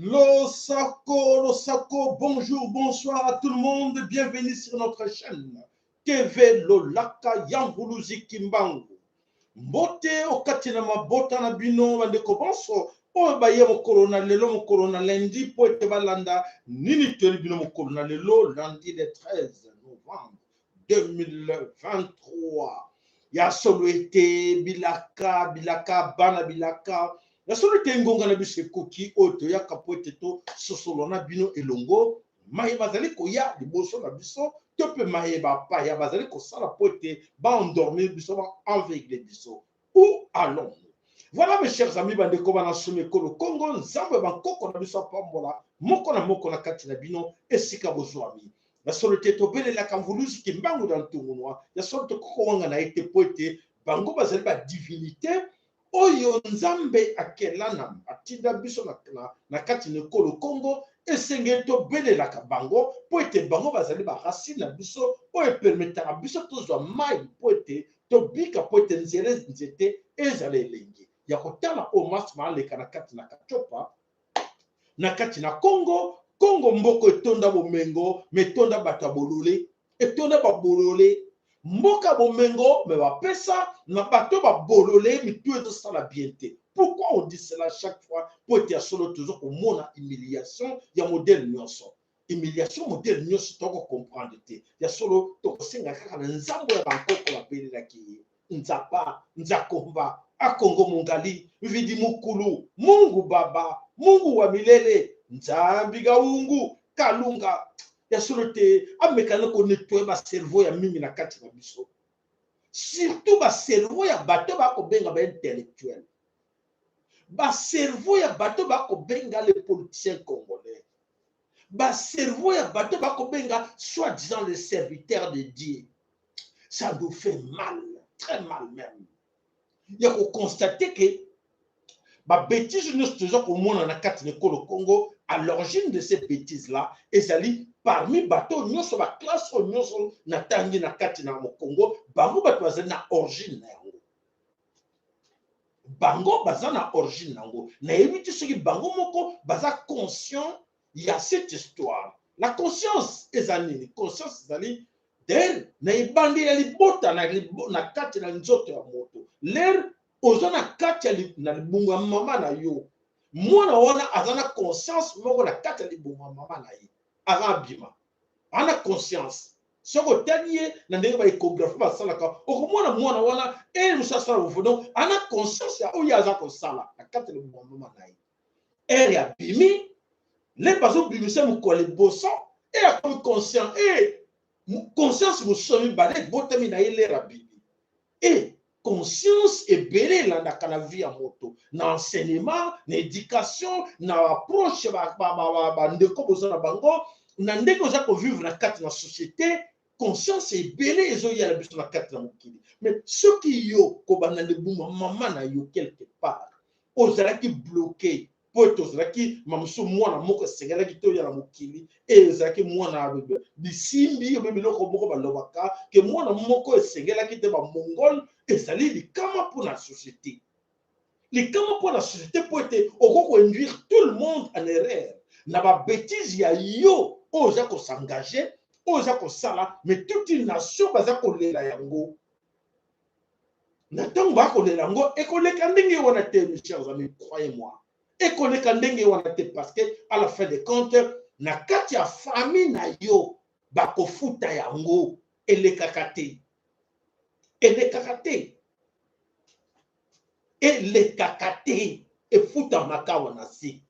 Lo Sako, bonjour, bonsoir à tout le monde, bienvenue sur notre chaîne TV Lolaka Yambuluzi Kimbangu. Mbote okatina mabota na bino bandeko bonso oyo baye mokolo lelo mokolo lundi po ete balanda nini toli bino mokolo lelo lundi le 13 novembre 2023 ya solo ete bilaka bana bilaka ya solo ete ngonga na biso ekoki oyo toyaka po ete to sosolo na bino elongo maye bazali koya liboso na biso to pe maye bapaya bazali kosala po ete baendormir biso baenveigler biso. Où allons-nous? Voilà mes chers amis bandeko bana somekolo Congo nzambe bankoko na biso pambola moko na kati na bino esika bozwami na solo te tobelelaka mvuluzi kimbangu na ntungunwa ya solo tokoko wanga na ete po ete bango bazali ba divinité oyo nzambe akelana atinda biso na kati na ekolo Congo esengeli tobelelaka bango po ete bango bazali ba racine na biso oyo epermetaka biso tozwa mai po ete tobika po ete nzete ezala elengi ya kotala oyo masi maaleka na kati na kachopa na kati na Congo mboko etonda bomengo metonda bato ya bolole etonda babolole mboka bomengo me bapesa na bato babolole mitu ezosala bien te. Pourquoi on dit cela chaque fois? Po ete ya solo toujours komona humiliation ya modèle nyonso. Humiliation modèle nyonso toko comprendre te ya solo tokosenga kaka na nzambo ya bankoko babelelaki ye nzapa nzakomba akongo mongali vidi mukulu mungu baba mungu wa milele nzambi gaungu kalunga ya solo te amekana ko nettoyer ba cerveau ya mingi na kati na biso, surtout ba cerveau ya bato bako benga ba intellectuel, ba cerveau ya bato bako benga les politiciens congolais, ba cerveau ya bato bako benga soi-disant les serviteurs de Dieu. Ça nous fait mal, très mal même. Il y a qu'on constate que ba bêtises nous toujours au monde en a quatre écoles au Congo. À l'origine de ces bêtises là, ezali parmi bateau nyonso ba classe nyonso na tangi na kati na Congo, bango bato bazali na origine na yango. Bango baza na origine nango. Na yebiti soki bango moko baza conscient ya cette histoire. La conscience ezali, conscience ezali der na ibandi ya libota na kati na nzoto ya moto. L'air ozana kati na libunga mama na yo. Mwana wana azana conscience moko na kati ya libunga mama na ye. Aza bima. Ana conscience. Soko taniye na ndenge ba échographie ba salaka. Okomona mwana wana musasala ufodo ana conscience ya oya aza ko sala na kati ya libunga mama na ye. Elle ya bimi les bazo bimisa mukole boso et a comme conscient conscience musomi bale botami na ile rabibi. Et conscience est belé là dans la vie à moto, na enseignement, na éducation, na approche ba ndeko bozana bango, na ndeko za ko vivre na kati na société, conscience est belé ezo ya la biso na kati na mokili. Mais ce qui yo ko bana le buma maman na yo quelque part, ozalaki bloqué. Ozalaki mamusu mwana moko sengelaki to ya la mokili ezalaki mwana bisimbi yo biloko moko balobaka ke mwana moko esengelaki te ba mongol ezali likama pour la société. Likama pour la société peut être oko induire tout le monde en erreur. Na ba bêtise ya yo oza ko s'engager, oza ko sala, mais toute une nation baza ko lela yango. Na tango ba ko lela yango e ko leka ndenge wana te mes chers amis, croyez-moi. Et qu'on est kandenge wanate parce que à la fin des comptes na kati ya famille na yo bako futa yango ele kakate et les kakate et futa makawa na si.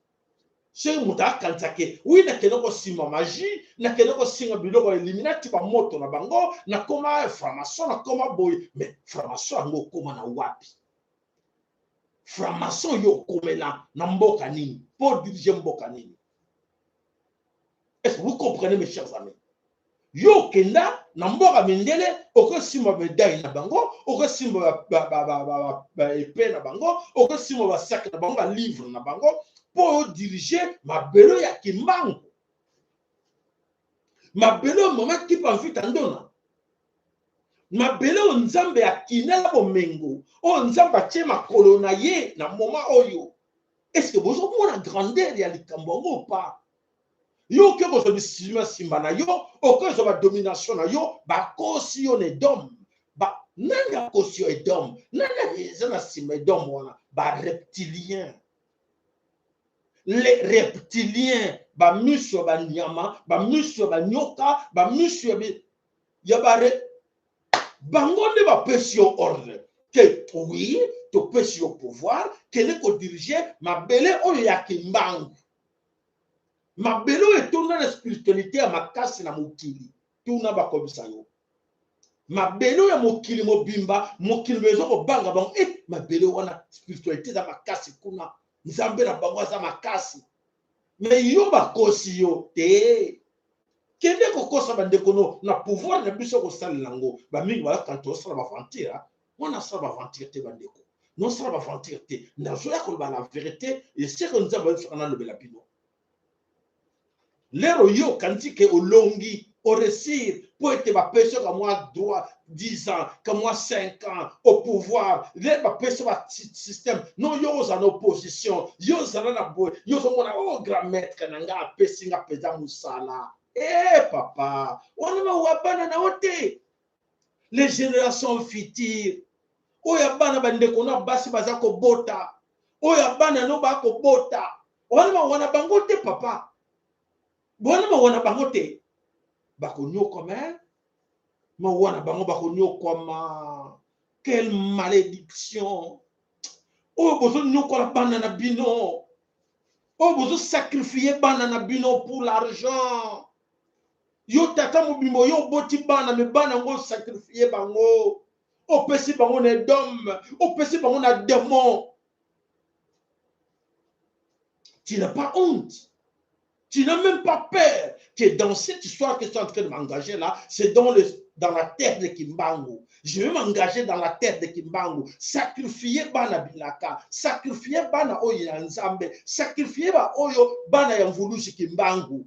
Chez Mouta Kansake, oui, na kenoko sima magie, na kenoko singa biloko eliminati ba moto na bango, na koma franc-maçon, na koma boy, mais franc-maçon ngo koma na wapi. Franc-maçon yo komela na mboka nini, pour diriger mboka nini. Est-ce que vous comprenez mes chers amis? Yo kenda na mboka mindele, oko sima médaille na bango, oko sima ba épée na bango, oko sima ba sac na bango, ba livre na bango, pour diriger mabelo ya kimbangu. Mabelo moment qui pa vite andona. Mabelo nzambe ya kinela bomengo, o nzamba tie makolo na ye na moment oyo. Est-ce que vous avez la grandeur ya likambo ou pas? Yo ke ko so bisima simba na yo, o ko so ba domination na yo, ba kosi yo ne dom. Ba nanga kosi yo edom, nanga yezana simba edom wana, ba reptilien. Les reptiliens, ba musyo ba nyama, ba musyo ba nyoka, ba musyo bi yabare bango ne ba pesio ordre. Que oui, to pesio pouvoir, que le ko diriger mabele oyo ya kimbangu. Mabelo est tourné la spiritualité à ma casse na mokili. Tourna ba komisa yo. Mabelo ya mokili mobimba, mokili bezo ko banga bango et mabelo wana spiritualité za makasi kuna. Nzambe na bango za makasi. Mais yo ba kosi yo te. Kende ko kosa bandeko no na pouvoir na biso ko salango. Ba mingi ba kanto sala ba vantira. Wana sala ba vantira te bandeko. Non sala ba vantira te. Na zo ya ko ba la vérité et c'est que nous avons fait na le belapino. L'ero yo kanti ke olongi au réussir pour être ma personne comme moi droit 10 ans comme moi 5 ans au pouvoir les ma personne système non yo en opposition yo zana na boy yo so mona oh grand maître nanga pesinga pesa musala papa on ma wabana na ote les générations futures oya bana bandeko na basi bazako bota oya bana no ba ko bota on ma wana bango te papa. Bona ma wana bango te bako nyoko ma wana bango bako nyoko ma quelle malédiction oh bozo nyoko la bana na bino oh bozo sacrifier bana na bino pour l'argent yo tata mobimbo yo boti bana me bana ngo sacrifier bango o pesi bango na dom o pesi bango na démon. Tu n'as pas honte. Tu n'as même pas peur que dans cette histoire que je suis en train de m'engager là, c'est dans la terre de Kimbangu. Je vais m'engager dans la terre de Kimbangu. Sacrifier Bana Bilaka, sacrifier Bana Oyo Nzambe, sacrifier Bana Oyo Bana Yamvulushi Kimbangu.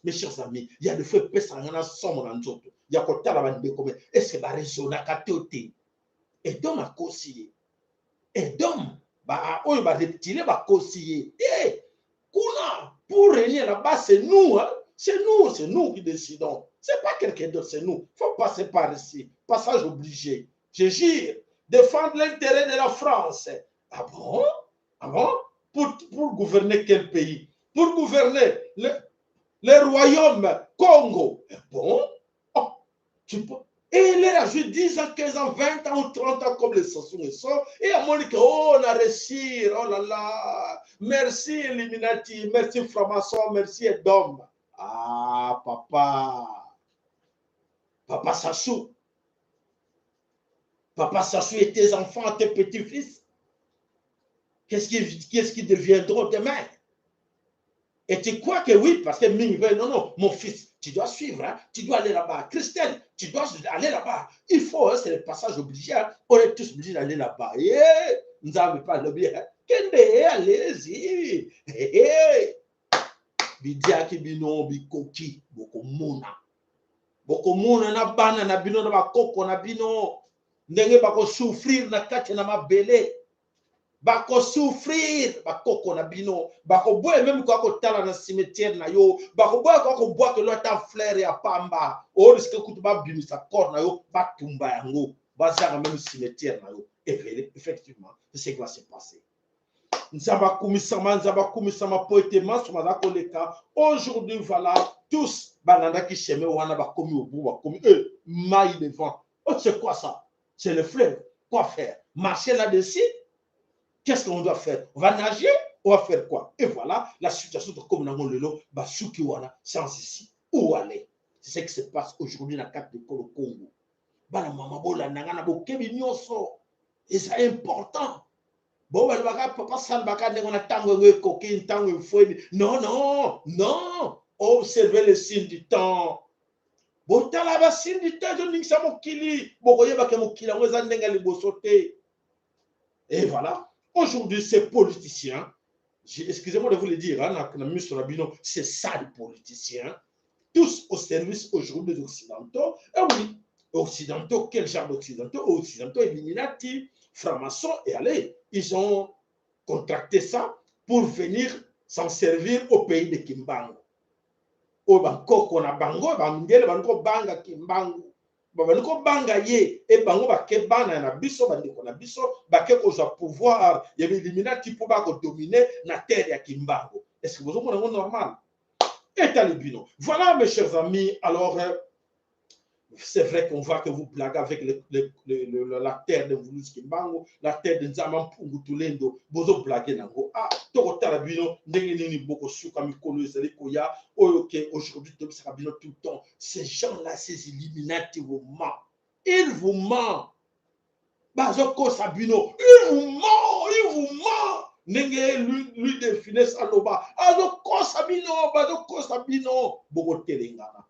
Mes chers amis, il y a des fois que ça n'a somme dans notre. Il y a côté la bande de comme est-ce que la raison n'a qu'à côté. Et donc à causer. Et donc bah oyo ba reptilé ba conseiller kuna pour régner là-bas c'est nous hein? C'est nous qui décidons, c'est pas quelqu'un d'autre, c'est nous. Faut passer par ici, passage obligé. Je jure défendre l'intérêt de la France. Ah bon pour gouverner quel pays? Pour gouverner le royaume Congo. Bon oh, tu peux. Et il est âgé 10 ans, 15 ans, 20 ans ou 30 ans comme les Sassou et ça. Et à mon dit oh, on a réussi, oh là là. Merci Illuminati, merci franc-maçon, merci Edom. Ah, Papa Sassou. Papa Sassou et tes enfants, tes petits-fils. Qu'est-ce qu'ils deviendront demain? Et tu crois que oui, parce que non, mon fils, tu dois suivre, hein? Tu dois aller là-bas. Christelle, tu dois aller là-bas. Il faut, hein, c'est le passage obligé. Hein? On est tous obligés d'aller là-bas. Nous n'avons pas le bien. Allez-y. Bidia ki bino bikoki bokomona. Bokomona na bana na bino na bakoko na bino. Ndenge bako souffrir na kati na mabele. Bako souffrir bakoko na bino bako boye même ko akotala na cimetière na yo bako boye ko akobwa ke lota fleur ya pamba o risque kutuba bimisa corps na yo batumba yango bazanga même cimetière na yo effectivement c'est ce qui va se passer. Nzaba kumisama poétement sur ma koleka aujourd'hui voilà tous bananda ki cheme wana bakomi au bout bakomi mai devant oh c'est quoi ça c'est le fleuve. Quoi faire? Marcher là-dessus? Qu'est-ce qu'on doit faire? On va nager? On va faire quoi? Et voilà la situation de comme dans le lot, Basukiwana, sans ici. Où aller? C'est ce qui se passe aujourd'hui dans la carte de Congo. Bana mama bola nangana bokebi nyonso. Et c'est important. Bon, papa salbaka ndengona tango koki tango fouet. Non, non, non. Observez les signes du temps. Botala ba signes du temps, je n'ingsa mokili. Bokoyeba ke mokili ngo za ndenga liboso te. Et voilà. Aujourd'hui, ces politiciens, excusez-moi de vous le dire, hein, c'est ça les politiciens, tous au service aujourd'hui des Occidentaux. Et oui, Occidentaux, quel genre d'Occidentaux? Occidentaux Illuminati, francs-maçons, et allez, ils ont contracté ça pour venir s'en servir au pays de Kimbangu. Au Bangkok, on a Bango, Bangele, Bango, Banga, Kimbangu. Babaniko banga ye e bango bake bana na biso bandiko na biso bake kozwa pouvoir ya Illuminati pour ba ko dominer na terre ya Kimbangu. Est-ce que vous avez normal? Et talibino. Voilà mes chers amis, alors c'est vrai qu'on voit que vous blaguez avec la terre de Vulus Kimbangu, la terre de Nzama Mpungu Tulendo, vous blaguez nango. Ah, toko talibino, ndenge nini boko suka mikolo ezali koya, oyoke aujourd'hui tout le temps. Ces gens-là, ces Illuminati vous mentent. Ils vous mentent. Bazoko Sabino, il vous ment, il vous ment. Nenge lui définit ça loba. Azoko Sabino, Bazoko Sabino, boko telengana.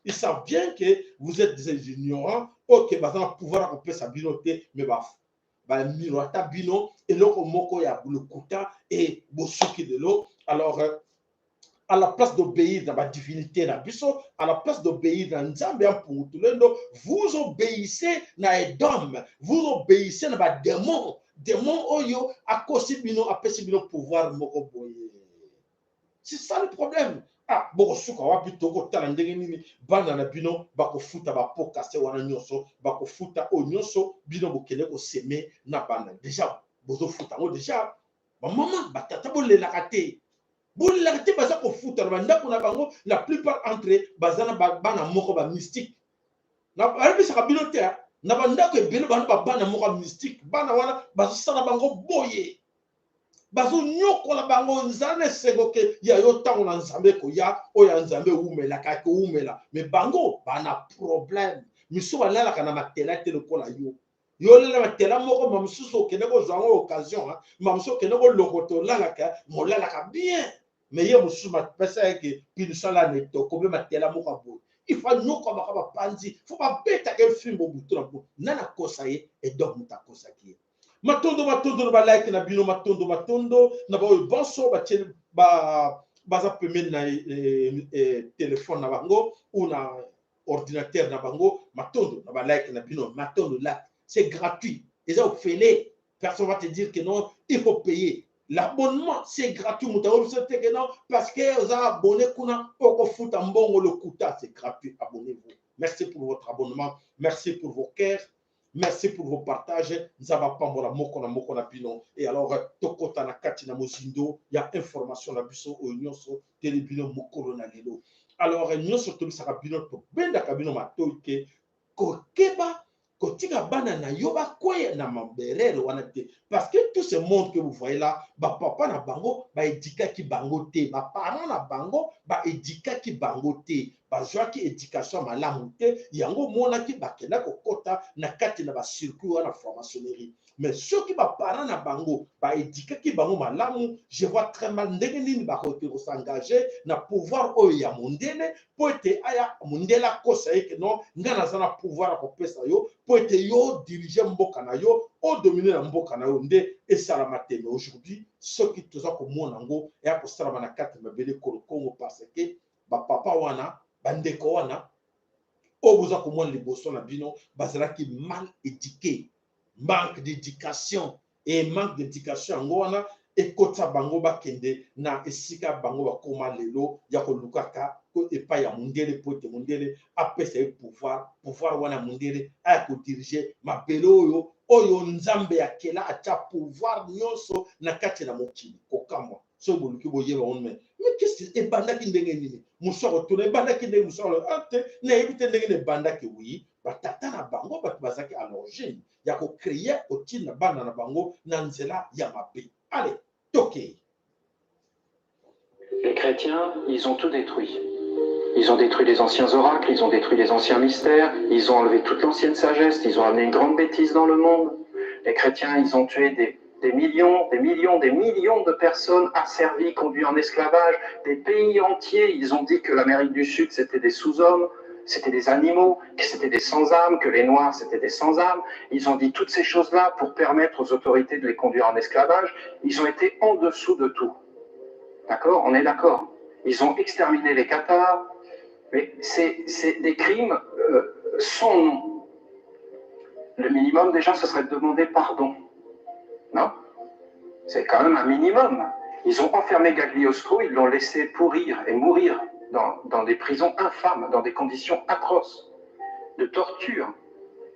Ils savent bien que vous êtes des ignorants. Ok, bazan pouvoir accomplir sa binoté, mais miroata bino et loko moko ya le kuta et bosuki de l'eau. Alors à la place d'obéir dans la divinité na biso, à la place d'obéir dans Nzambe pour tout le monde, vous obéissez na Edom, vous obéissez na ba démon, démon oyo akosi bino apesi bino pouvoir moko boye. C'est ça le problème. Ah, boko suka wapi toko tala ndenge nini bana na bino bako futa ba pokase wana nyonso bako futa o nyonso bino bokele ko semer na bana. Déjà bozo futa ngo déjà ba maman batata bolela kate. Bolela kate baza ko futa na ndako na bango la plupart entre bazana bana moko ba mystique. Na albi saka bino te na bandako ebele bana moko mystique bana wana bazo sala bango boye. Bazo nyokola bango nzane segoke ya yo tango na nzambe ko ya oya nzambe umela ka ko umela mais bango bana problème miso balala kana matela te lokola yo yo lela matela moko mamsuso kene ko zwango occasion hein mamsuso kene ko lokoto lala ka molala ka bien mais ye musu ma pesa ke pinisa la neto ko be matela moko abo il faut nyoko ba panzi faut pas beta ke fimbo butu na bo nana kosa ye et donc mutakosa ki matondo na like na bino matondo na ba bonso ba tele baza pemeli na téléphone na bango ou na ordinateur na bango matondo na ba like na bino matondo là c'est gratuit et ça fait personne va te dire que non il faut payer l'abonnement c'est gratuit mutawo c'est que non parce que vous avez abonné kuna oko futa mbongo le kuta c'est gratuit abonnez-vous merci pour votre abonnement merci pour vos cœurs. Merci pour vos partages. Nzabapambola moko na bino. Et alors, tokota na kati na mozindo, il y a information na biso o nyonso telebino mokolo na lelo. Alors, nyonso to bisaka bino to benda ka bino matoike kokeba kotika bana na yoba koye na maberere wana te. Parce que tout ce monde que vous voyez là, ba papa na bango, ba edika ki bango te, ba parents na bango, ba edika ki bango te. Bazwaki éducation malamu te yango monaki bakenda kokota na kati na ba circuit wana franc-maçonnerie mais ceux qui ba parents na bango ba éduquaki bango malamu je vois très mal ndenge nini ba ko s'engager na pouvoir oyo ya mondele po ete aya mondela kosa yeke non ngana za na pouvoir ko pesa yo po ete yo diriger mboka na yo o dominer na mboka na yo nde esalama te mais aujourd'hui ceux qui toza ko mona ngo ya ko salama na kati mabele Congo parce que ba papa wana bandeko wana obuza komona liboso na bino bazalaki mal éduqué manque d'éducation et manque d'éducation yango wana ekota bango bakende na esika bango bakoma lelo ya kolukaka ko epai ya mondele po ete mondele apesa ye pouvoir wana mondele aya kodiriger mabele oyo nzambe akela atia pouvoir nyonso na kati na mokili kokamwa so boluki boye ba on mais qu'est-ce que e banda ki ndenge nini musoro to ne banda ki ndenge musoro ate na ebite ndenge ne banda ki oui batata na bango batu bazaki à l'origine ya ko créer otine na bana na bango na nzela ya mabe. Allez, toke. Les chrétiens, ils ont tout détruit. Ils ont détruit les anciens oracles, ils ont détruit les anciens mystères, ils ont enlevé toute l'ancienne sagesse, ils ont amené une grande bêtise dans le monde. Les chrétiens, ils ont tué des millions de personnes asservies, conduites en esclavage, des pays entiers. Ils ont dit que l'Amérique du Sud, c'était des sous-hommes, c'était des animaux, que c'était des sans-âme, que les Noirs, c'était des sans-âme. Ils ont dit toutes ces choses-là pour permettre aux autorités de les conduire en esclavage. Ils ont été en dessous de tout. D'accord? On est d'accord. Ils ont exterminé les Cathares. Mais c'est des crimes sans nom. Le minimum, déjà, ce serait de demander pardon. Non? C'est quand même un minimum. Ils ont enfermé Gagliostro, ils l'ont laissé pourrir et mourir dans des prisons infâmes, dans des conditions atroces, de torture.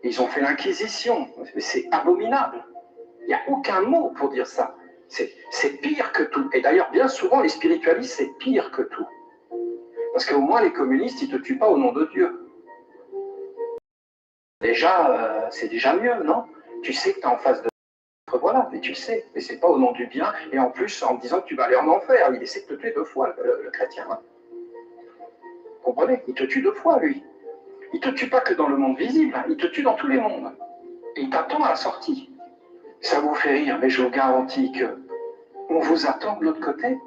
Ils ont fait l'Inquisition. C'est abominable. Il n'y a aucun mot pour dire ça. C'est pire que tout. Et d'ailleurs, bien souvent, les spiritualistes, c'est pire que tout. Parce qu'au moins, les communistes, ils ne te tuent pas au nom de Dieu. Déjà, c'est déjà mieux, non? Tu sais que tu es en face de... Voilà, mais tu le sais. Mais c'est pas au nom du bien. Et en plus, en me disant que tu vas aller en enfer. Il essaie de te tuer 2 fois, le chrétien. Hein. Vous comprenez? Il te tue 2 fois, lui. Il ne te tue pas que dans le monde visible. Hein. Il te tue dans tous les mondes. Et il t'attend à la sortie. Ça vous fait rire, mais je vous garantis que on vous attend de l'autre côté.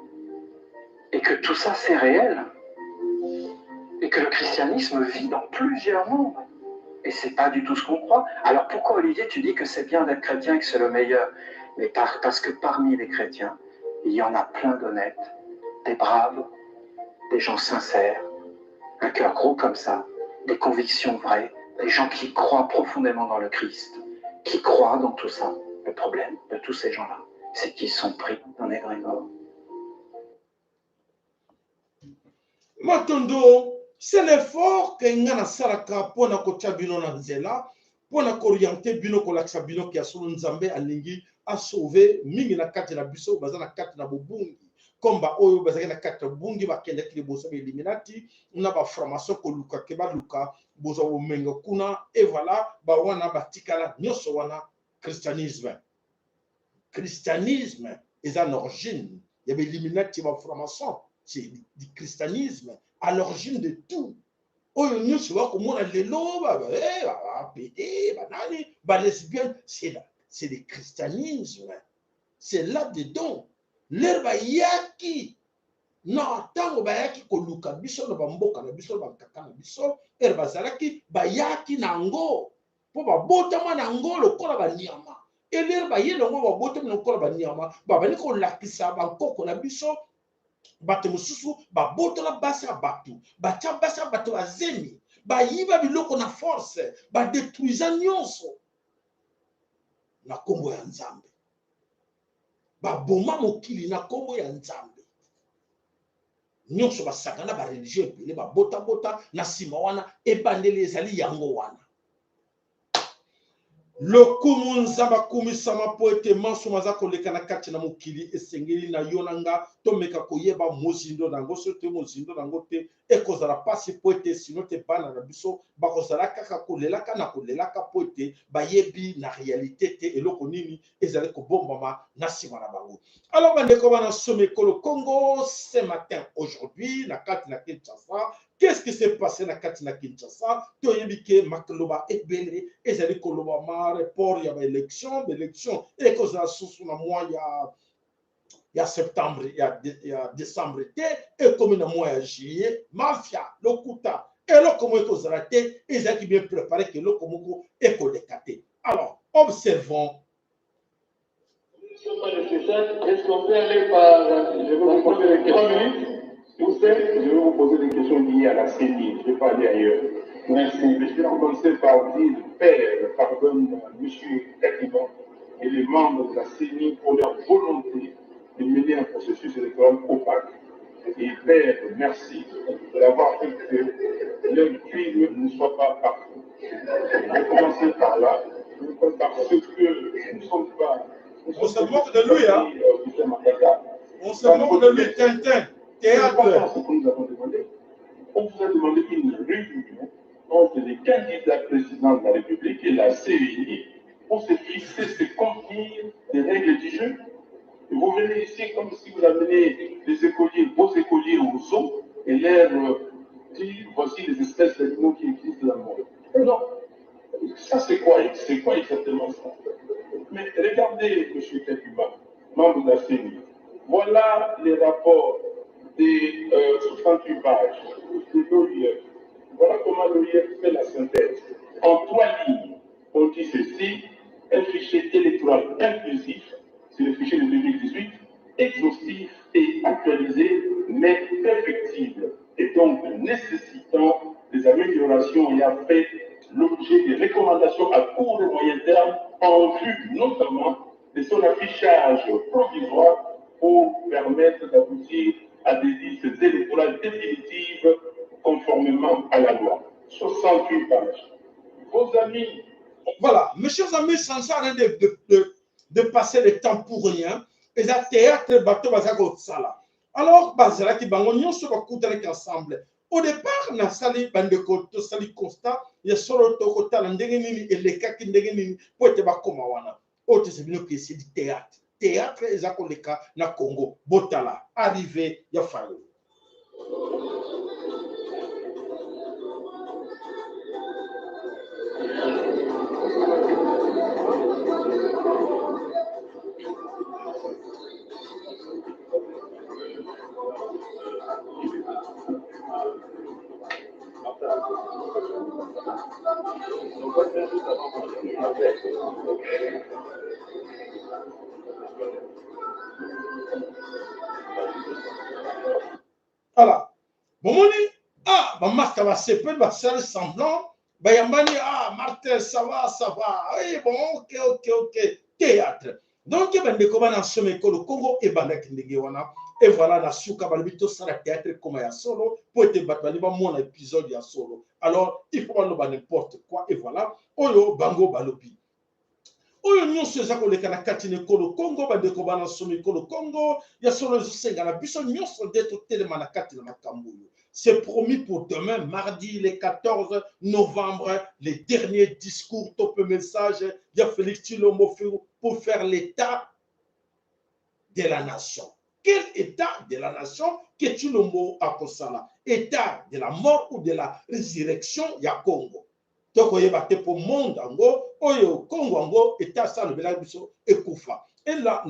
Et que tout ça, c'est réel. Et que le christianisme vit dans plusieurs mondes. Et c'est pas du tout ce qu'on croit. Alors pourquoi, Olivier, tu dis que c'est bien d'être chrétien et que c'est le meilleur? Mais parce que parmi les chrétiens, il y en a plein d'honnêtes, des braves, des gens sincères, un cœur gros comme ça, des convictions vraies, des gens qui croient profondément dans le Christ, qui croient dans tout ça. Le problème de tous ces gens-là, c'est qu'ils sont pris dans égrégore. Matondo, c'est l'effort que ngana saraka pona kocha bino na nzela, pona korienter bino kolaksa bino ki asolo nzambe alingi a sauver mingi na kati na biso bazana kati na bobungi. Komba oyo bazaki na kati na bungi bakende ki boso Illuminati, na ba formation ko luka ke ba luka bozo omenga kuna et voilà ba wana batikala nyoso wana christianisme. Christianisme est en origine. Il y avait Illuminati ba formation. C'est du christianisme à l'origine de tout. C'est le christianisme. C'est là-dedans. L'herbe yaki. Non, tango bayaki koluka biso na bamboka na biso na bakaka na biso, herbe zalaki bayaki nango. Po babotama nango lokola banyama. Et l'herbe yelongo babotama lokola banyama, babani ko lakisa bankoko na biso. Bato mususu ba botola basa batu bacha basa bato azemi ba yiba biloko na force ba détruisa nyonso na kombo ya nzambe ba boma mokili na kombo ya nzambe nyonso basakana ba religieux epele ba bota bota na sima wana ebandeli ezali yango wana lokumu nzamba kumisama po ete manso maza koleka na kati na mokili esengeli na yo nanga tomeka koyeba mozindo nango so te mozindo nango te ekozala pasi po ete sino te bana na biso bakozala kaka kolelaka na kolelaka po ete bayebi na réalité te eloko nini ezali kobombama na nsima na bango. Alors bandeko bana somi ekolo Congo ce matin aujourd'hui na kati na Kinshasa. Qu'est-ce qui s'est passé na kati na Kinshasa? Toyebi ke makoloba ebele ezali koloba ma report ya ba élection et kozala susu na mois ya septembre ya décembre te et comme na mois ya juillet mafia lokuta eloko moko kozala te ezali bien préparé que eloko moko ekoleka te. Alors observons. Est-ce qu'on peut aller par... Je vais vous poser 3 minutes. Je vais vous poser des questions liées à la CENI. Je ne vais pas aller ailleurs. Merci. Je vais commencer par dire Père, pardonne M. Katiba et les membres de la CENI pour leur volonté de mener un processus électoral opaque. Et Père, merci d'avoir fait que le crime ne soit pas partout. Je vais commencer par là, parce que nous ne sommes pas... On se moque de lui, hein? On se moque de lui, Tintin, théâtre. Ce que nous avons demandé. On vous a demandé une réunion entre les candidats présidents de la République et la CEI pour se fixer, se contenir des règles du jeu. Et vous venez ici comme si vous amenez les écoliers, vos écoliers au zoo et leur dire voici les espèces d'animaux qui existent dans le monde. Et non, ça c'est quoi exactement ça? Mais regardez, M. Kakuma, membre de la CEI, voilà les rapports des 68 pages de l'OIF. Voilà comment l'OIF fait la synthèse. En 3 lignes, on dit ceci, un fichier électoral inclusif, c'est le fichier de 2018, exhaustif et actualisé, mais perfectible, et donc nécessitant des améliorations ayant fait l'objet des recommandations à court et moyen terme, en vue notamment de son affichage provisoire pour permettre d'aboutir à des listes électorales définitives conformément à la loi. 68 pages. Vos amis. Voilà, mes chers amis, sans ça de passer le temps pour rien, et ça théâtre bateau bazako sala. Alors, bazala qui bangonio se va coudre ensemble. Au départ, na sali bandeko to sali constat, ya solo to kota na ndenge nini et les cas qui ndenge nini pour te ba koma wana. Ote c'est bien que c'est du théâtre. Théâtre ezako le cas na Congo. Botala, arrivé ya fayo. Voilà. Bon, on dit, ah, ma masque va se faire, va faire semblant. Bah, Yambani, ah, Martin, ça va. Oui, bon, ok. Théâtre. Donc, il y a des commandes en sommet que le Congo et Bandak Ndegewana. Et voilà, la souka, balbito, ça la théâtre comme il y a solo. Pour être battu, il y a mon épisode, il y a solo. Alors, il faut pas n'importe quoi. Et voilà, Oyo, Bango, Balobi. Oyo nyonso eza koleka na kati na ekolo Congo bandeko bana somi ekolo Congo ya solo ezosenga na biso nyonso nde totelema na kati na makambo oyo. C'est promis pour demain, mardi, le 14 novembre, les derniers discours, top message, il y a Félix Tshilombo pour faire l'état de la nation. Quel état de la nation que Tshilombo a kosala? État de la mort ou de la résurrection ya Congo? Tokoyeba te pour monde ango oyo Congo ango état ça le belage biso ekufa. Et là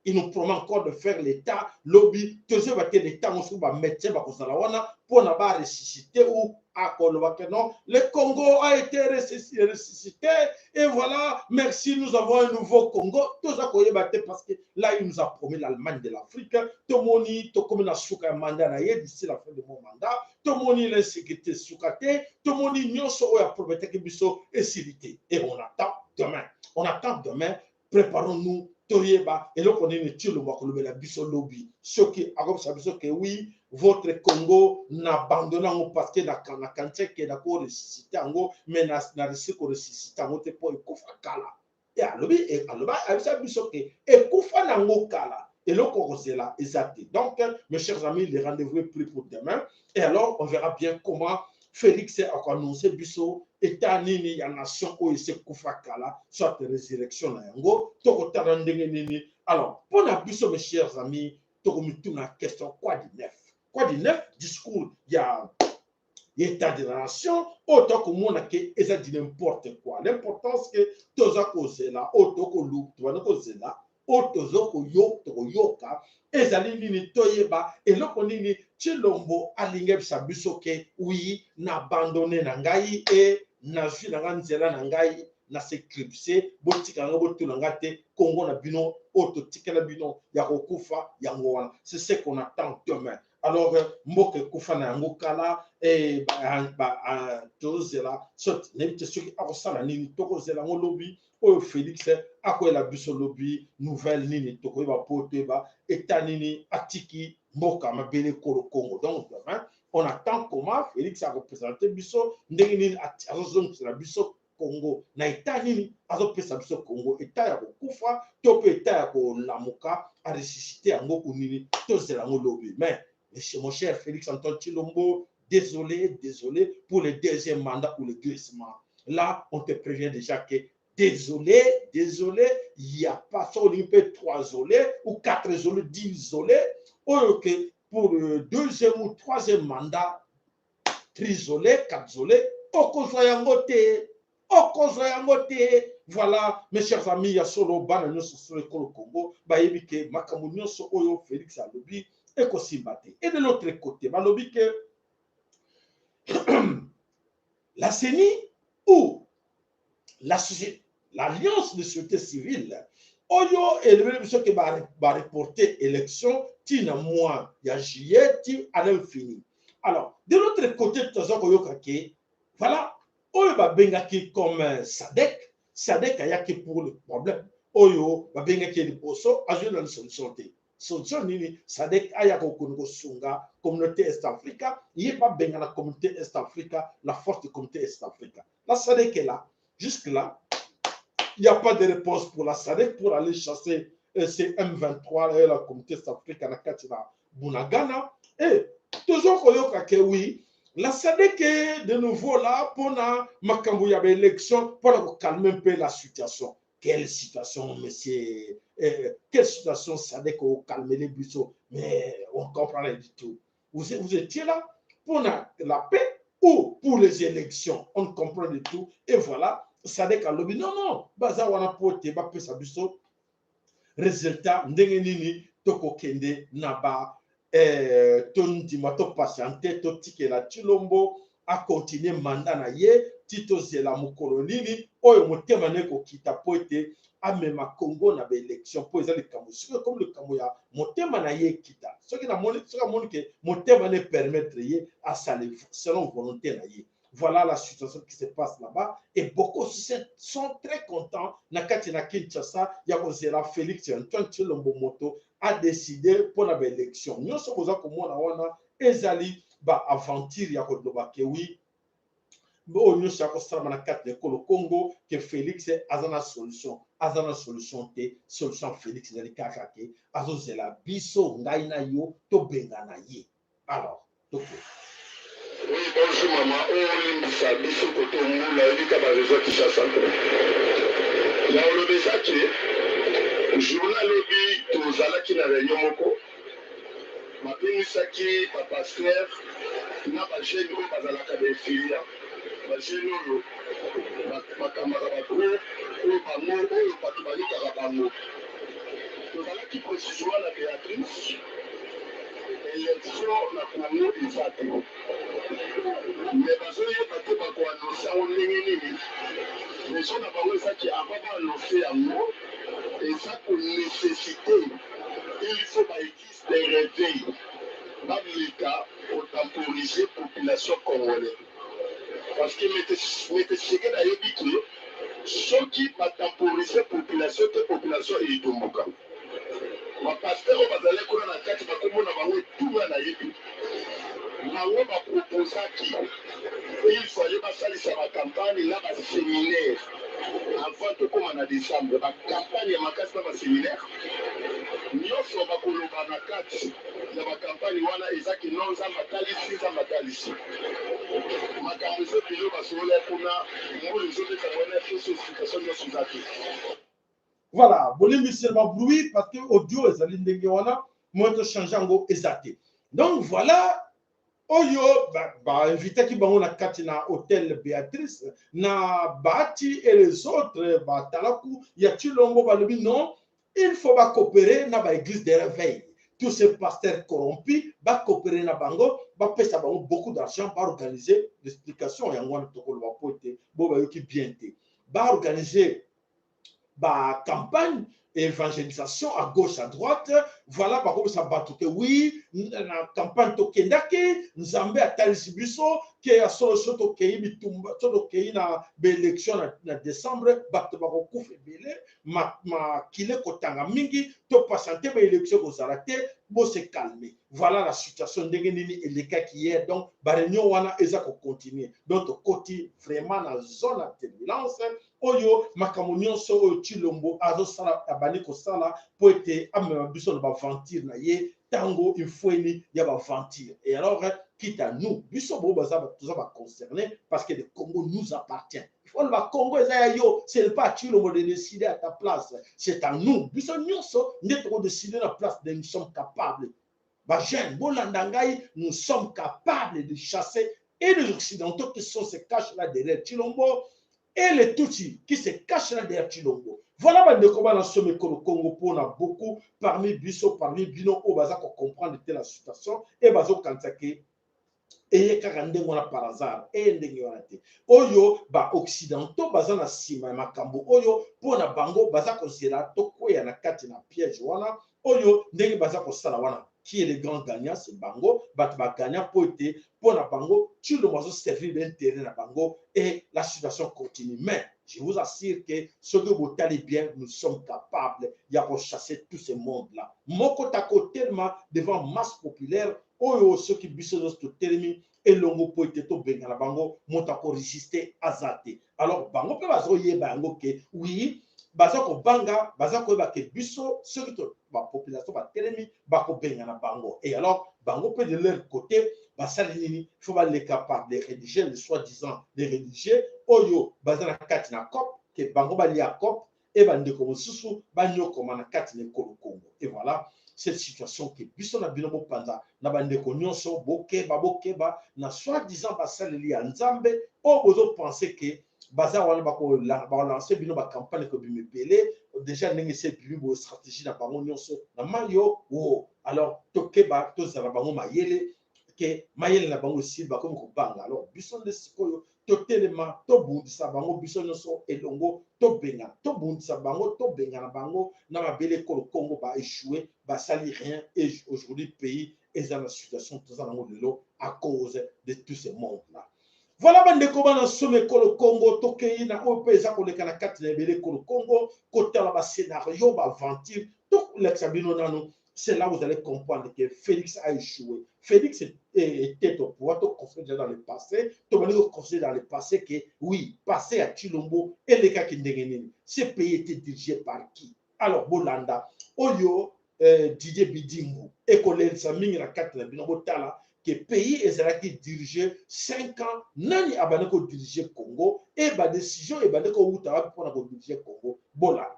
il nous promet encore de faire l'état lobby toujours va l'état on se va mettre ba kozala wana pour na ba ressusciter ou akoloba que non le Congo a été ressuscité et voilà merci nous avons un nouveau Congo tout ça koyeba te parce que là il nous a promis l'Allemagne de l'Afrique tomoni to comme na suka mandat na ye d'ici la fin de mon mandat tomoni l'insécurité sukate tomoni nyonso oya promettre que biso et civité et on attend demain préparons-nous Torieba et là on est ne tilo bakolo la biso lobby ceux qui a comme ça biso que oui votre Congo n'abandonne parce que na kanche que d'accord ressusciter ango mais na risque ko ressusciter ango te pour ekufa kala et alobi a ça biso que ekufa nango kala et là on là exact. Donc mes chers amis le rendez-vous est pris pour demain et alors on verra bien comment Félix a annoncé biso état nini ya nation ko ese kufa kala soit résurrection na yango toko tala ndenge nini. Alors pour la biso mes chers amis toko mituna question quoi du neuf discours ya état de la nation autant que mon que eza dit n'importe quoi. L'importance que toza cause là auto ko lu to na cause là auto ko yoka ezali nini toyeba eloko nini Tshilombo alingi biso ke oui na abandonné na ngai et na vie na nzela na ngai na s'éclipser botika nga botuna nga te Congo na bino auto tikela bino ya kokufa yango wana. C'est ce qu'on attend demain. Alors mboke kufa na yango kala et tozela sot nebite soki akosala nini tokozela ngo lobi oyo Félix akoyela biso lobi nouvelle nini tokoyeba po toyeba état nini atiki mboka mabele kolo Congo. Donc demain on attend comment Félix a représenté biso ndenge nini azozongisela biso Congo na état nini azopesa biso Congo état ya kokufa to pe état ya kolamuka a ressusciter yango kunini tozela ngo lobi. Mais mon cher Félix Antoine Tshilombo, désolé pour le deuxième mandat ou le glissement. Là, on te prévient déjà que désolé, il n'y a pas ça, on peut 3 isolés ou 4 isolés, 10 isolés. Ok, pour le deuxième ou troisième mandat, 3 isolés, 4 isolés, voilà, mes chers amis, il y a solo ban sur le Congo, baïbike, makamounion so oyo Félix Alobi, et Kosimbate. Et de l'autre côté, balobi que la CENI ou l'Alliance de sécurité civile, oyo élevé le qui va reporter élection, tina mois, il y a juillet, ti à l'infini. Alors, de l'autre côté, voilà, oyo va bengaki comme SADC ayaki pour le problème. Oyo va bengaki liposo, ajouter dans la solution. Solution nini, SADC ayako kongo sunga, communauté Est-Africa, il n'y a pas benga la communauté Est-Africa, la forte communauté Est-Africa. La SADC est là, jusque là, il n'y a pas de réponse pour la SADC pour aller chasser ces M23 et la communauté Est-Africa na katina Bunagana. Et toujours koyoka que oui, la SADC est de nouveau là pour na makambo ya élection pour calmer un peu la situation. Quelle situation, monsieur? Quelle situation SADC au calmer les buissons? Mais on ne comprend rien du tout. Vous étiez là pour la paix ou pour les élections? On ne comprend du tout. Et voilà, SADC a lobby. Non, baza wana pote ba pesa biso. Résultat, ndenge nini toko kende naba tondima to patiente to tikela Tshilombo a continuer mandat na ye tito zela mokolo nini oyo motema neko kita poete amema Congo na ba élection po ezali kamusi comme le kamuya motema na ye kita soki na moni ke motema ne permettre ye à saler selon volonté na ye. Voilà la situation qui se passe là-bas. Et beaucoup sont très contents. Nakatina Kinshasa, Yakozela Félix Antoine Tshilombo Moto a décidé pour l'élection. Nous sommes comme on ezali ba aventure Yakodoba ke oui. Bon, nous sommes comme na quatre de Congo que Félix azana solution te solution Félix ezali kakake azozela biso ngai na yo to benga na ye. Alors, ok. Oui, bonjour maman. On a biso koto mula edika ba réseau qui chasse entre. Ya olobeza ke journal lobi tozalaki na réunion moko. Mabimisaki ba pasteur na ba jeune oyo bazalaka ba filia. Ba jeune oyo bakamaka bato oyo bango oyo bato balikaka bango. Tozalaki précisément na Béatrice. Élection na Congo eza te. Mais bazoyeba te bakoannonce yango ndenge nini leso na bango ezaki avant baannonce yango eza konécessité il faut baéglise de réveil baleka kotemporiser population congolaise parce que mete Tshisekedi ayebi ke soki batemporize population te population eyitomboka bapaster oyo bazali kuna na kati bakomona bango etunga na yebi bango baproposaki il fallait basalisa bacampagne na baséminaire avant tokóma na décembre bacampagne ya makasi na baséminaire nyonso bakoloba na kati ya bacampagne wana ezaki no nzambe atalisi makambo ezobilo basobola kuna ngolu ezobetaka wana foso situation nyonso eza te. Voilà, bolimbi seulement bruit parce que audio ezali ndenge wana moto changer ngo ezate. Donc voilà, oyo ba invité ki bango na kati na hôtel Béatrice na Bati et les autres ba talaku ya Tshilombo balobi non, il faut ba coopérer na ba église de réveil. Tous ces pasteurs corrompus ba coopérer na bango, ba pesa bango beaucoup d'argent pour organiser l'explication ya ngwana tokolo ba pote bo ba yoki bien te. Ba organiser campagne, évangélisation à gauche, à droite, voilà bakobisa bato ke oui na campagne tokendaki nzambe atalisi biso ke asolo so tokei bitumba so tokei na baélection na décembre bato bakokufa ebele makile kotanga mingi topasante baélection kozala te bose calme. Voilà la situation ndenge nini elekaki hier, donc baréunion wana eza kocontinue, donc tokoti vraiment na zone ya turbulence oyo makambo nyonso oyo Tshilombo azosala abandi kosala po ete amema biso na baventure na ye tango ifweni ya baventure. Et alors quitte à nous biso bo baza concerné parce que le Congo nous appartient. Le Congo c'est pas Tshilombo de décider à ta place, c'est à nous biso nyonso ndeko décider la place de nous sommes capables. Jeune, nous sommes capables de chasser et les Occidentaux qui se cachent là derrière Tshilombo et les Tutsis qui se cachent là derrière Tshilombo. Voilà comment nous sommes au Congo. On a beaucoup parmi Bisso, parmi Bino, au Baza pour comprendre la situation et Bazo Kansake. Et on a par hasard et ndengionate oyo ba occidentaux baza na sima makambo oyo pona bango baza considérer toko ya na kati na piège wana oyo ndenge baza ko sala wana qui est le grand gagnant c'est bango bat ba gagnant pote pona bango tu le mozo servir d'intérêt na bango et la situation continue. Mais je vous assure que ce que vous allez bien, nous sommes capables de chasser tout ce monde là moko tako tellement devant masse populaire oyo ceux qui bisonos to termi et longo poete to bengala bango motako résister azate. Alors bango pe bazo ye bango ke oui bazako banga bazako ba ke biso ceux qui to ba population ba termi ba ko bengala bango. Et alors bango pe de leur côté basali nini faut ba les capables de rédiger le soi-disant les rédiger oyo bazana kati na cop ke bango ba lia cop et bandeko mosusu ba nyoko na kati na Congo. Et voilà cette situation que biso na binomo panza na bandeko nyonso bokeba na soi-disant basaleli ya nzambe o bozo penser que baza wana bako lancer bino ba campagne ko bimepele déjà ndenge c'est bibo stratégie na bango nyonso na mayo o alors tokeba tozala bango mayele que mayele na bango si bako ko banga. Alors biso de sikoyo totelema tobundisa bango biso nyonso elongo tobenga tobundisa bango tobenga na bango na mabele ko Congo ba échoué basali rien et aujourd'hui pays est dans la situation tout ça à cause de tout ce monde là. Voilà bandeko bana somme ko le Congo tokei na opeza ko le kana kati na bele ko Congo côté la ba scénario ba aventure tout l'exabino nano. C'est là où vous allez comprendre que Félix a échoué. Félix était au pouvoir, tout construit dans le passé, tout le monde construit dans le passé que oui, passé à Tshilombo et les cas qui n'ont ce pays était dirigé par qui? Alors, Bolanda, Oyo, Didier Bidingu, École Saming, la 4 de Binobotala, que le pays est dirigé 5 ans, Nani Abaneko dirigé Congo, et la décision est Baneko Outawa pour diriger Congo, Bolanda.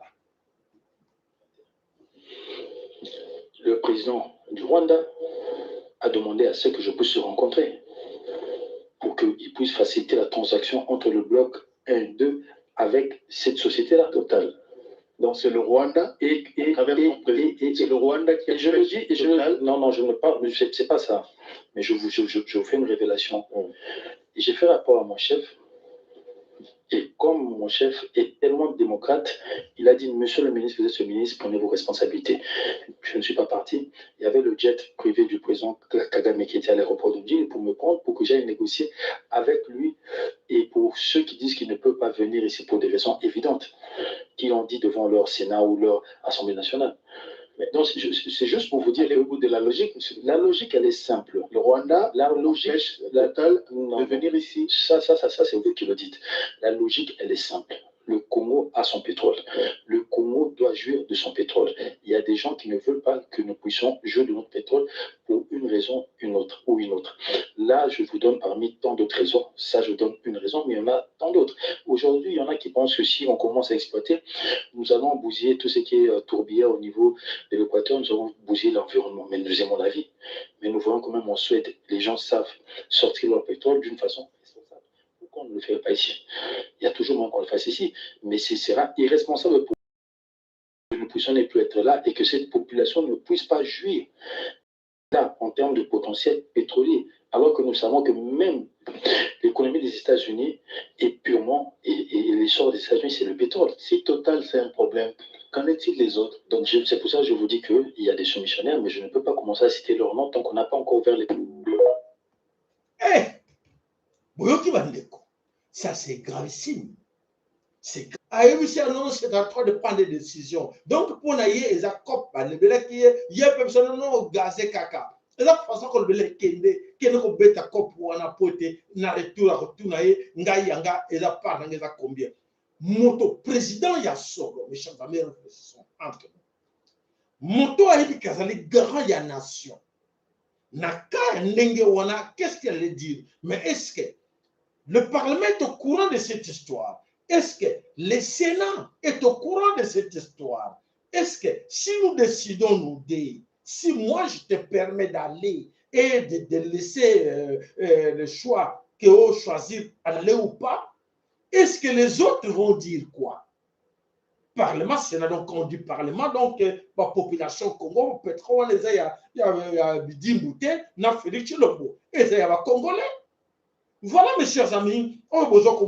Le président du Rwanda a demandé à ce que je puisse se rencontrer pour qu'il puisse faciliter la transaction entre le bloc 1 et 2 avec cette société-là. Total. Donc c'est le Rwanda c'est le Rwanda qui a je le dis, non, je ne parle, c'est pas ça. Mais je vous fais une révélation. Et j'ai fait rapport à mon chef. Et comme mon chef est tellement démocrate, il a dit, monsieur le ministre, vous êtes ce ministre, prenez vos responsabilités. Je ne suis pas parti. Il y avait le jet privé du président Kagame qui était à l'aéroport de Ndjili pour me prendre, pour que j'aille négocier avec lui. Et pour ceux qui disent qu'ils ne peuvent pas venir ici pour des raisons évidentes, qui l'ont dit devant leur Sénat ou leur Assemblée nationale. Mais donc, c'est juste pour vous dire au bout de la logique. La logique, elle est simple. Le Rwanda, la logique, de venir ici. Ça, c'est vous qui le dites. La logique, elle est simple. Le Congo a son pétrole. Le Congo doit jouir de son pétrole. Il y a des gens qui ne veulent pas que nous puissions jouir de notre pétrole pour une raison, une autre. Là, je vous donne parmi tant d'autres raisons. Ça, je donne une raison, mais il y en a tant d'autres. Aujourd'hui, il y en a qui pensent que si on commence à exploiter, nous allons bousiller tout ce qui est tourbière au niveau de l'équateur, nous allons bousiller l'environnement. Mais nous aimons la vie. Mais nous voyons quand même en Suède, les gens savent sortir leur pétrole d'une façon responsable. Pourquoi on ne le fait pas ici? Il y a toujours moins qu'on le fasse ici. Mais ce sera irresponsable pour que nous puissions ne plus être là et que cette population ne puisse pas jouir là en termes de potentiel pétrolier. Alors que nous savons que même l'économie des États-Unis est purement, et l'essor des États-Unis, c'est le pétrole. Si Total, c'est un problème, Qu'en est-il des autres? Donc c'est pour ça que je vous dis qu'il y a des soumissionnaires, mais je ne peux pas commencer à citer leur nom tant qu'on n'a pas encore ouvert les... Eh, Boyoki Bandeko, ça c'est gravissime. C'est non, c'est en train de prendre des décisions. Donc, pour naïe, ils accopent, les belles qui y a personne non gazé caca. Et la façon qu'on le kende, kende ko beta cop ou en apote, na retour naïe, nga yanga, et la part, nga combien. Moto président ya solo, mes chers amis, réfléchissons entre nous. Moto a dit kazali grand ya nation. Naka ndenge wana, qu'est-ce qu'elle veut dire? Mais est-ce que le Parlement est au courant de cette histoire? Est-ce que le Sénat est au courant de cette histoire? Est-ce que si nous décidons, nous dire, si moi je te permets d'aller et de laisser le choix que vous choisir aller ou pas, est-ce que les autres vont dire quoi? Parlement, Sénat, donc on dit Parlement, donc la population Congo, pétrole, il y a Bidimouté, n'a Félix Chilombo, et il y a Congolais. Voilà, mes chers amis, on a besoin que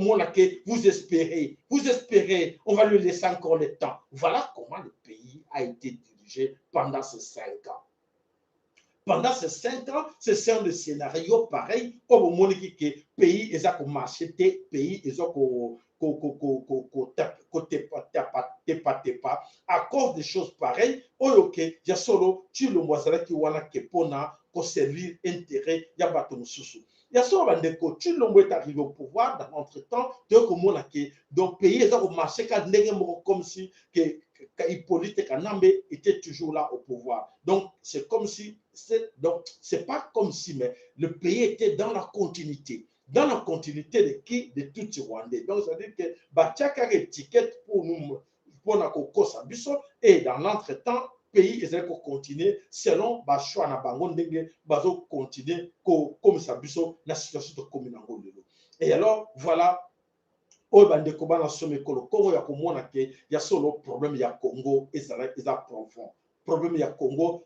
vous espérez, on va lui laisser encore le temps. Voilà comment le pays a été dirigé pendant ces 5 ans. Pendant ces 5 ans, c'est un scénario pareil. Au moment où le pays est à marcher, pays est à cause des choses pareilles. Ok, il y a solo, tu le vois, qui wana kepona, pour servir intérêt, il y a bateau sous. Il y a souvent des côtés, l'homme est arrivé au pouvoir dans l'entretemps, donc pays est au marché comme si Hippolyte Kanambe était toujours là au pouvoir. Donc c'est comme si, c'est pas comme si, mais le pays était dans la continuité. Dans la continuité de qui? De tout Rwandais. Donc ça veut dire que Bachaka étiquette pour nous, pour nous, et dans l'entretemps, pays est pour continuer selon choix na bango ndenge bazo continuer comme ça biso la situation de commune ngolelo. Et alors voilà o bande ko bana somme ko Congo ya komona ke ya solo problème ya Congo et ça profond. Problème ya Congo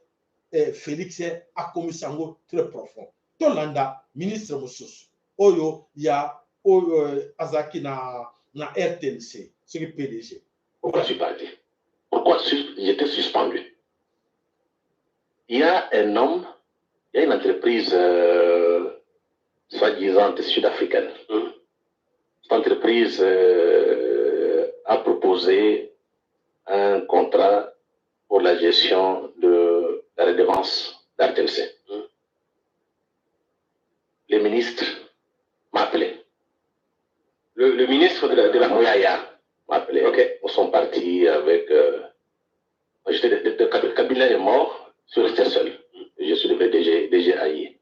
Félix a commis sango très profond. Tolanda ministre Mosusu oyo ya Azaki na RTNC, c'est le PDG. Pourquoi je suis parti? Pourquoi j'étais suspendu? Il y a un homme, il y a une entreprise soi-disant sud-africaine. Cette entreprise a proposé un contrat pour la gestion de la redevance d'RTNC. Le ministre m'a appelé. Le ministre de la Mouyaya m'a appelé. Okay. Nous sommes partis avec... Kabila est mort. Je suis resté seul. Je suis devenu DG AI.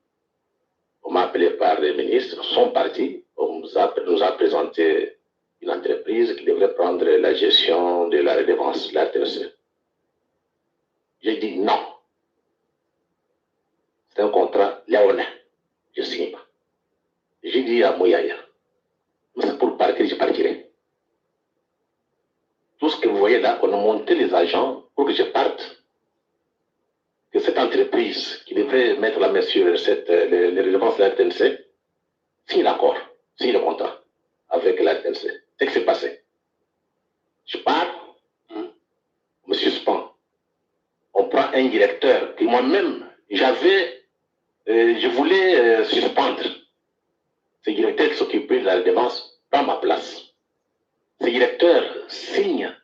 On m'a appelé par les ministres, sont partis. On nous a présenté une entreprise qui devrait prendre la gestion de la redevance, la RTNC. J'ai dit non. C'est un contrat léonin. Je ne signe pas. J'ai dit à Mouyaya, c'est pour partir, je partirai. Tout ce que vous voyez là, on a monté les agents pour que je parte. Que cette entreprise qui devrait mettre la main sur les redevances de la RTNC signe l'accord, signe le contrat avec la RTNC. C'est ce qui s'est passé. Je pars, on me suspend. On prend un directeur que moi-même, je voulais suspendre. Ce directeur qui s'occupait de la redevance prend ma place. Ce directeur signe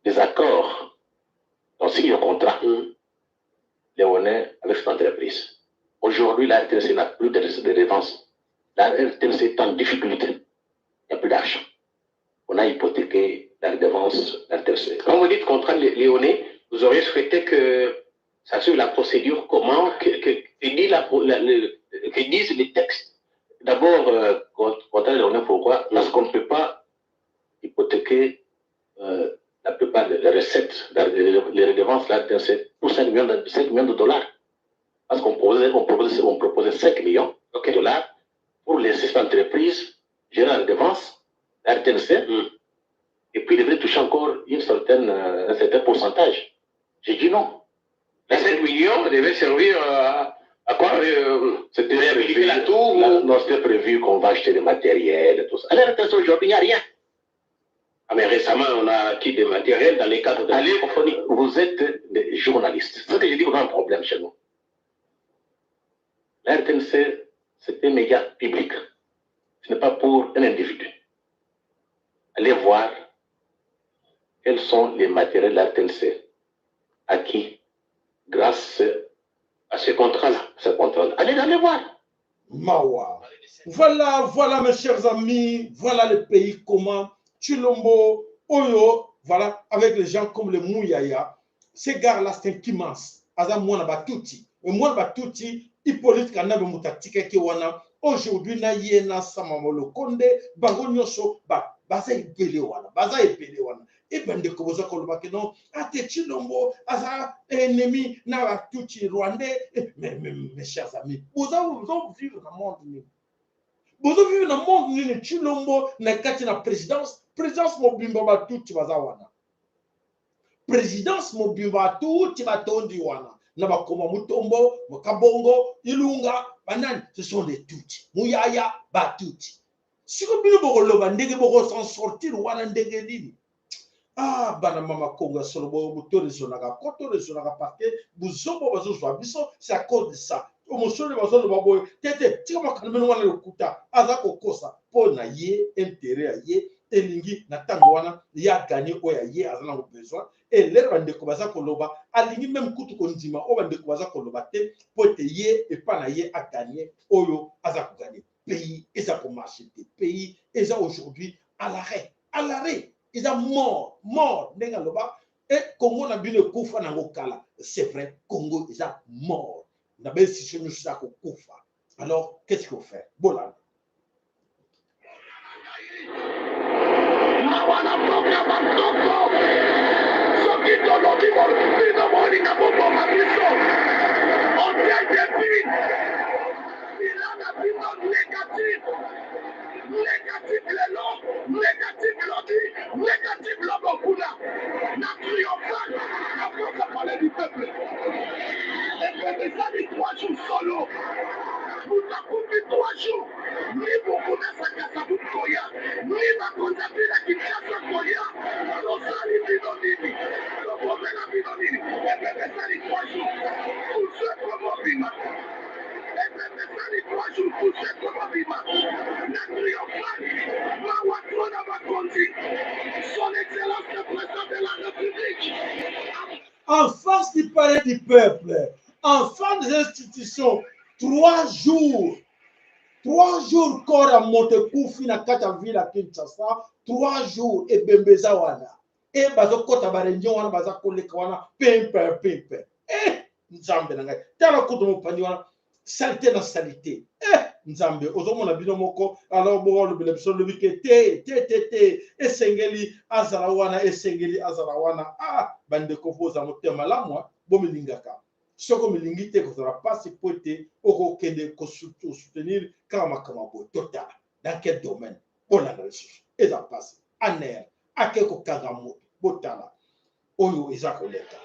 des accords, on signe le contrat. Léonin avec cette entreprise. Aujourd'hui, la RTNC n'a plus de redevance. La RTNC est en difficulté. Il n'y a plus d'argent. On a hypothéqué la redevance de la RTNC. Quand vous dites contrat léonin, vous auriez souhaité que ça suive la procédure comment, que disent les textes. D'abord, contrat léonin, pourquoi? Parce qu'on ne peut pas hypothéquer la plupart des recettes, les redevances de la RTNC pour 5 millions de dollars. Parce qu'on proposait 5 millions de dollars pour laisser cette entreprise gérer la redevance, la RTNC, et puis il devrait toucher encore un certain pourcentage. J'ai dit non. Les 5 millions devaient servir à quoi? C'était prévu, la tour non, c'était prévu qu'on va acheter du matériel et tout ça. À la RTNC aujourd'hui, il n'y a rien. Mais récemment, on a acquis des matériels dans les cadres de la francophonie. Vous êtes des journalistes. Ce que je dis, vous avez un problème chez nous. La RTNC, c'est un média public. Ce n'est pas pour un individu. Allez voir quels sont les matériels de la RTNC acquis grâce à ce contrat-là. Allez voir. Mawa. Voilà mes chers amis, voilà le pays comment Chilombo, Oyo, voilà, avec les gens comme les Mouyaya, ces gars-là, c'est un immense. Aza Mwana Batuti. Et Mwana Batuti, Hippolyte Kanabe Mutatika Kiwana, aujourd'hui, na yena Samamolo Konde, Bango Nyoso, Baza Epele Wana, Et ben de Koboza Kolobake, non, Ate Chilombo, Aza ennemi, na Batuti Rwandais, mes chers amis, vous vivez dans le monde. Vous vivez dans le monde, ni Chilombo, na kati na présidence mobimba Batuti Bazawana. Présidence mobimba Batuti Batondi Wana. Nabakoma Mutombo, Mokabongo, Ilunga, Banane, ce sont des Tuti. Mouyaya, Batuti. Si vous voulez s'en sortir, Wana Ndegedini. Ah, Banamama Konga Solobo, Mutore Sonaga, Kotore Sonaga, parce que vous avez c'est à cause de ça. Monsieur le Bazon de Baboy, Tete, tu vas quand même le Kuta, Azako Kosa, Pona Ye, intérêt Ye, Elingi, Natangwana, ya gagné Oya Ye, Azana au besoin, et l'air de Kobaza Koloba, Alingi même Kutu Konzima, Oban de Kobaza Koloba, Pote Ye, et Panaye a gagné, Oyo, Azako gagné. Pays, ils ont marché, pays, ils ont aujourd'hui à l'arrêt. Ils sont morts. Et Congo n'a bien koufa na ngokala. C'est vrai, Congo, ils sont morts. N'a bien si je ne suis pas koufa. Alors, qu'est-ce qu'il faut faire? Voilà. Négatif les lots, négatif l'odi, négatif l'obokuna. N'a triomphal, après ça parler du peuple. Et puis ça dit 3 jours solo. Vous avez coupé 3 jours. Ni beaucoup de sa vous koya, ni ma contact la Kinshasa koya. Rosali Bidonini, le problème à Bidonini. Et puis ça dit 3 jours. Tout ce comme Bima. Et puis ça dit 3 jours. Tout ce comme Bima. En face du palais du peuple, en face des institutions, 3 jours. 3 jours, corps à Montekoufi, na kata villa Kinshasa, 3 jours, et Bembeza wana. Et bazo kota barenjo wana, baza koleka wana, pimpe. Nzambe nangai. Tala kuto mopandi wana, saleté na salité. Nzambe, ozomona bino moko, alors bon, le bilebiso le bikete, esengeli azarawana, bande kopoza motema la moi, bomilingaka. Soko milingi te kozala pasi po ete okokende soutenir kama boy total. Dans quel domaine? Bolanda lisusu. Eza pasi. Aner. Ake kokanga moto. Botala. Oyo eza koleka.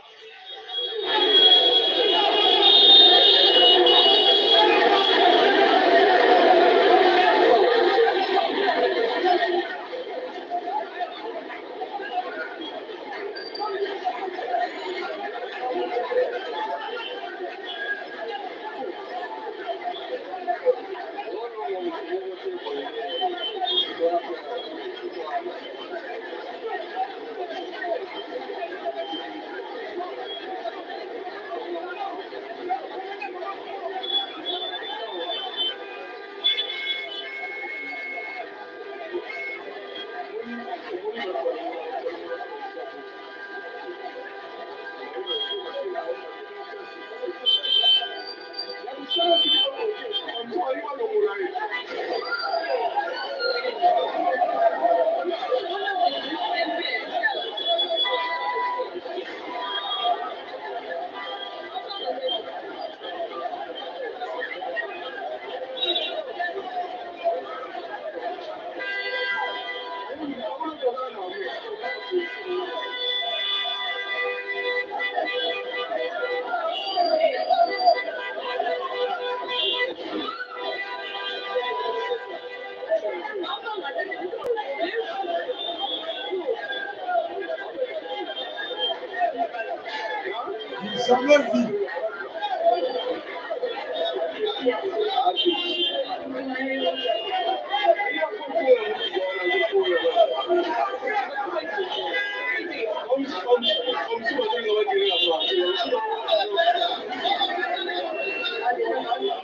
jamais vu.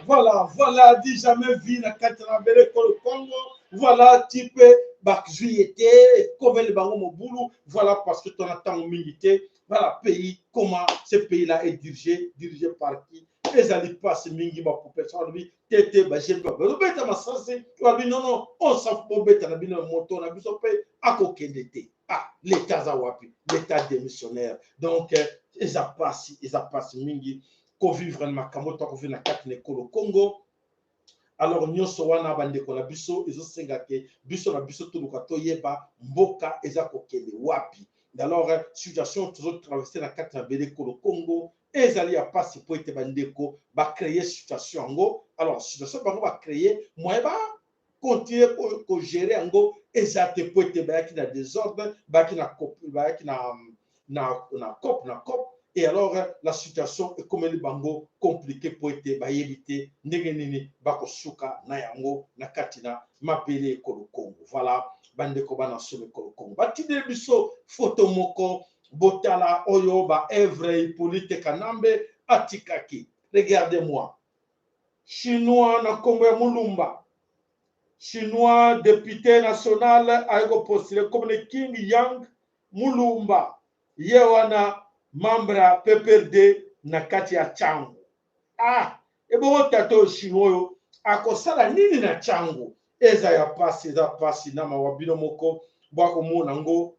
Voilà, voilà, dit jamais vu na Katanabele Kolo Congo. Voilà, type Bakjuité, comme le Bango Mobulu. Voilà, parce que ton attend au militaire. Voilà, pays, comment ce pays-là est dirigé par qui? Les alliés passent mingi ba population lui tété ba j'ai pas ba beta ma sensé non non on s'en fout beta na bino moto na biso pe akokendete ah l'état zawapi l'état démissionnaire donc ils a passé mingi ko vivre na makambo to ko vivre na kati na Kolo Congo. Alors nyonso wana bandeko na biso ezosenga ke biso na biso toluka toyeba mboka eza kokende wapi. Alors situation toujours traversée na kati na bele Kolo Congo ezali ya pasi po ete bandeko ba créer situation ngo. Alors situation bango ba créer moyen ba continuer ko gérer ngo ezate po ete ba ki na désordre ba ki na COP. Et alors, la situation est comme le bango compliqué pour être éviter ndengenini bako suka na yango na katina mapele Kolo Congo. Voilà, bande ko bana sur Kolo Congo. Batide biso photo moko botala oyo ba evre politique kanambe atikaki. Regardez-moi. Chinois na Congo ya Mulumba. Chinois député national a postulé comme le King Yang Mulumba. Yewana membre PPRD na kati ya chango. Ah, ebo tato shinoyo akosala nini na chango? Eza ya pasi na mawabino moko bwako mona ngo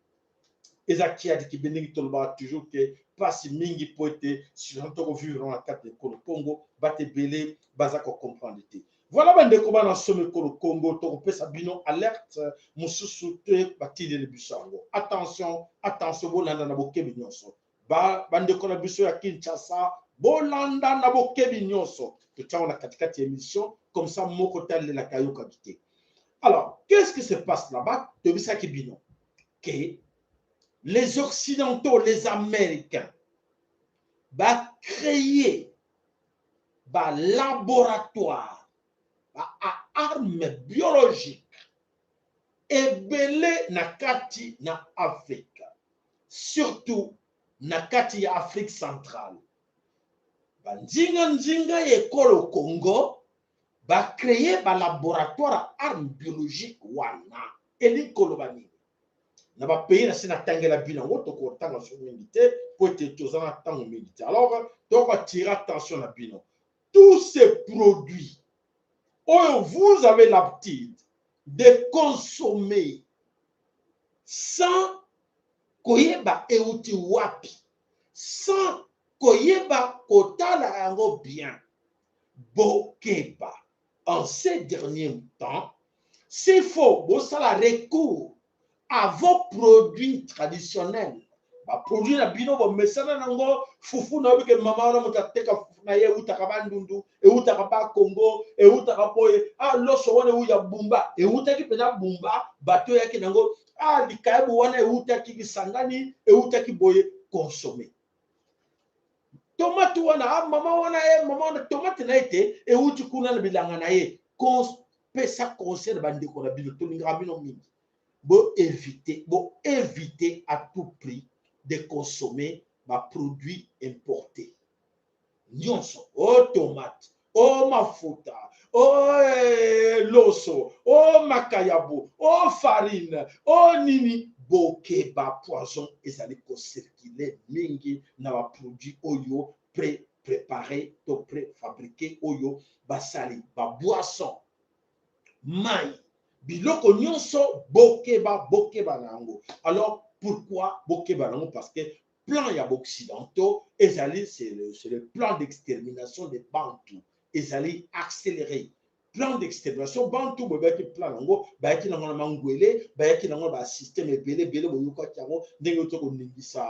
eza kia di kibengi tolba toujours que pasi mingi poete surtout ko vivre na kati ya Kolo Congo bate belé bazako comprendre te. Voilà bande ko bana somme Kolo Congo to pesa bino alerte mususu te batide le bisango. Attention bolanda na bokebi nyonso. Bande ko na biso ya Kinshasa bolanda na bokebi nyonso. Tutanga na katikati émission comme ça moko tale la kayoka kité. Alors, qu'est-ce qui se passe là-bas? De bisaki bino que les Occidentaux, les Américains, va créer un laboratoire à armes biologiques et belé na kati na Afrique, surtout na kati ya Afrique centrale. Njinga ye Kolo Congo va créer un laboratoire à armes biologiques wana eli kolobani. Na ba pays na sina tangela bilango to ko tanga sur militaire pour être tozana tango militaire. Alors donc attirer attention à bilan. Tous ces produits vous avez l'habitude de consommer sans koyeba euti wapi, sans koyeba kotala yango bien. Bokeba en ces derniers temps, c'est faux, bon ça la recours à vos produits traditionnels. Ba produit na bino bo mesana nango fufu na beke mama na mutateka fufu na ye utaka bandundu e utaka ba Congo e utaka boye loso wana uya bumba e utaki pena bumba bato yake nango likaibu wana e utaki kisangani e utaki boye consommer. Tomate wana mama wana tomate na ete e uti kuna na bilanga na ye pesa conseil bandeko na bino to linga bino mingi. Bon éviter à tout prix de consommer ma produits importés. Nyonso, tomate, mafuta, loso, makayabu, farine, nini, bokeba poison ezali ko circuler mingi na ba produits oyo préparé to préfabriqué oyo basali ba boisson, mai. Biloko nyonso bokeba nango. Alors pourquoi bokeba nango? Parce que plan ya occidentaux ezali c'est le plan d'extermination des Bantous. Ezali accéléré. Plan d'extermination Bantou bobaki plan nango bayaki nango na mangwele bayaki nango ba système ebele boyoka tiango ndenge to ko ningisa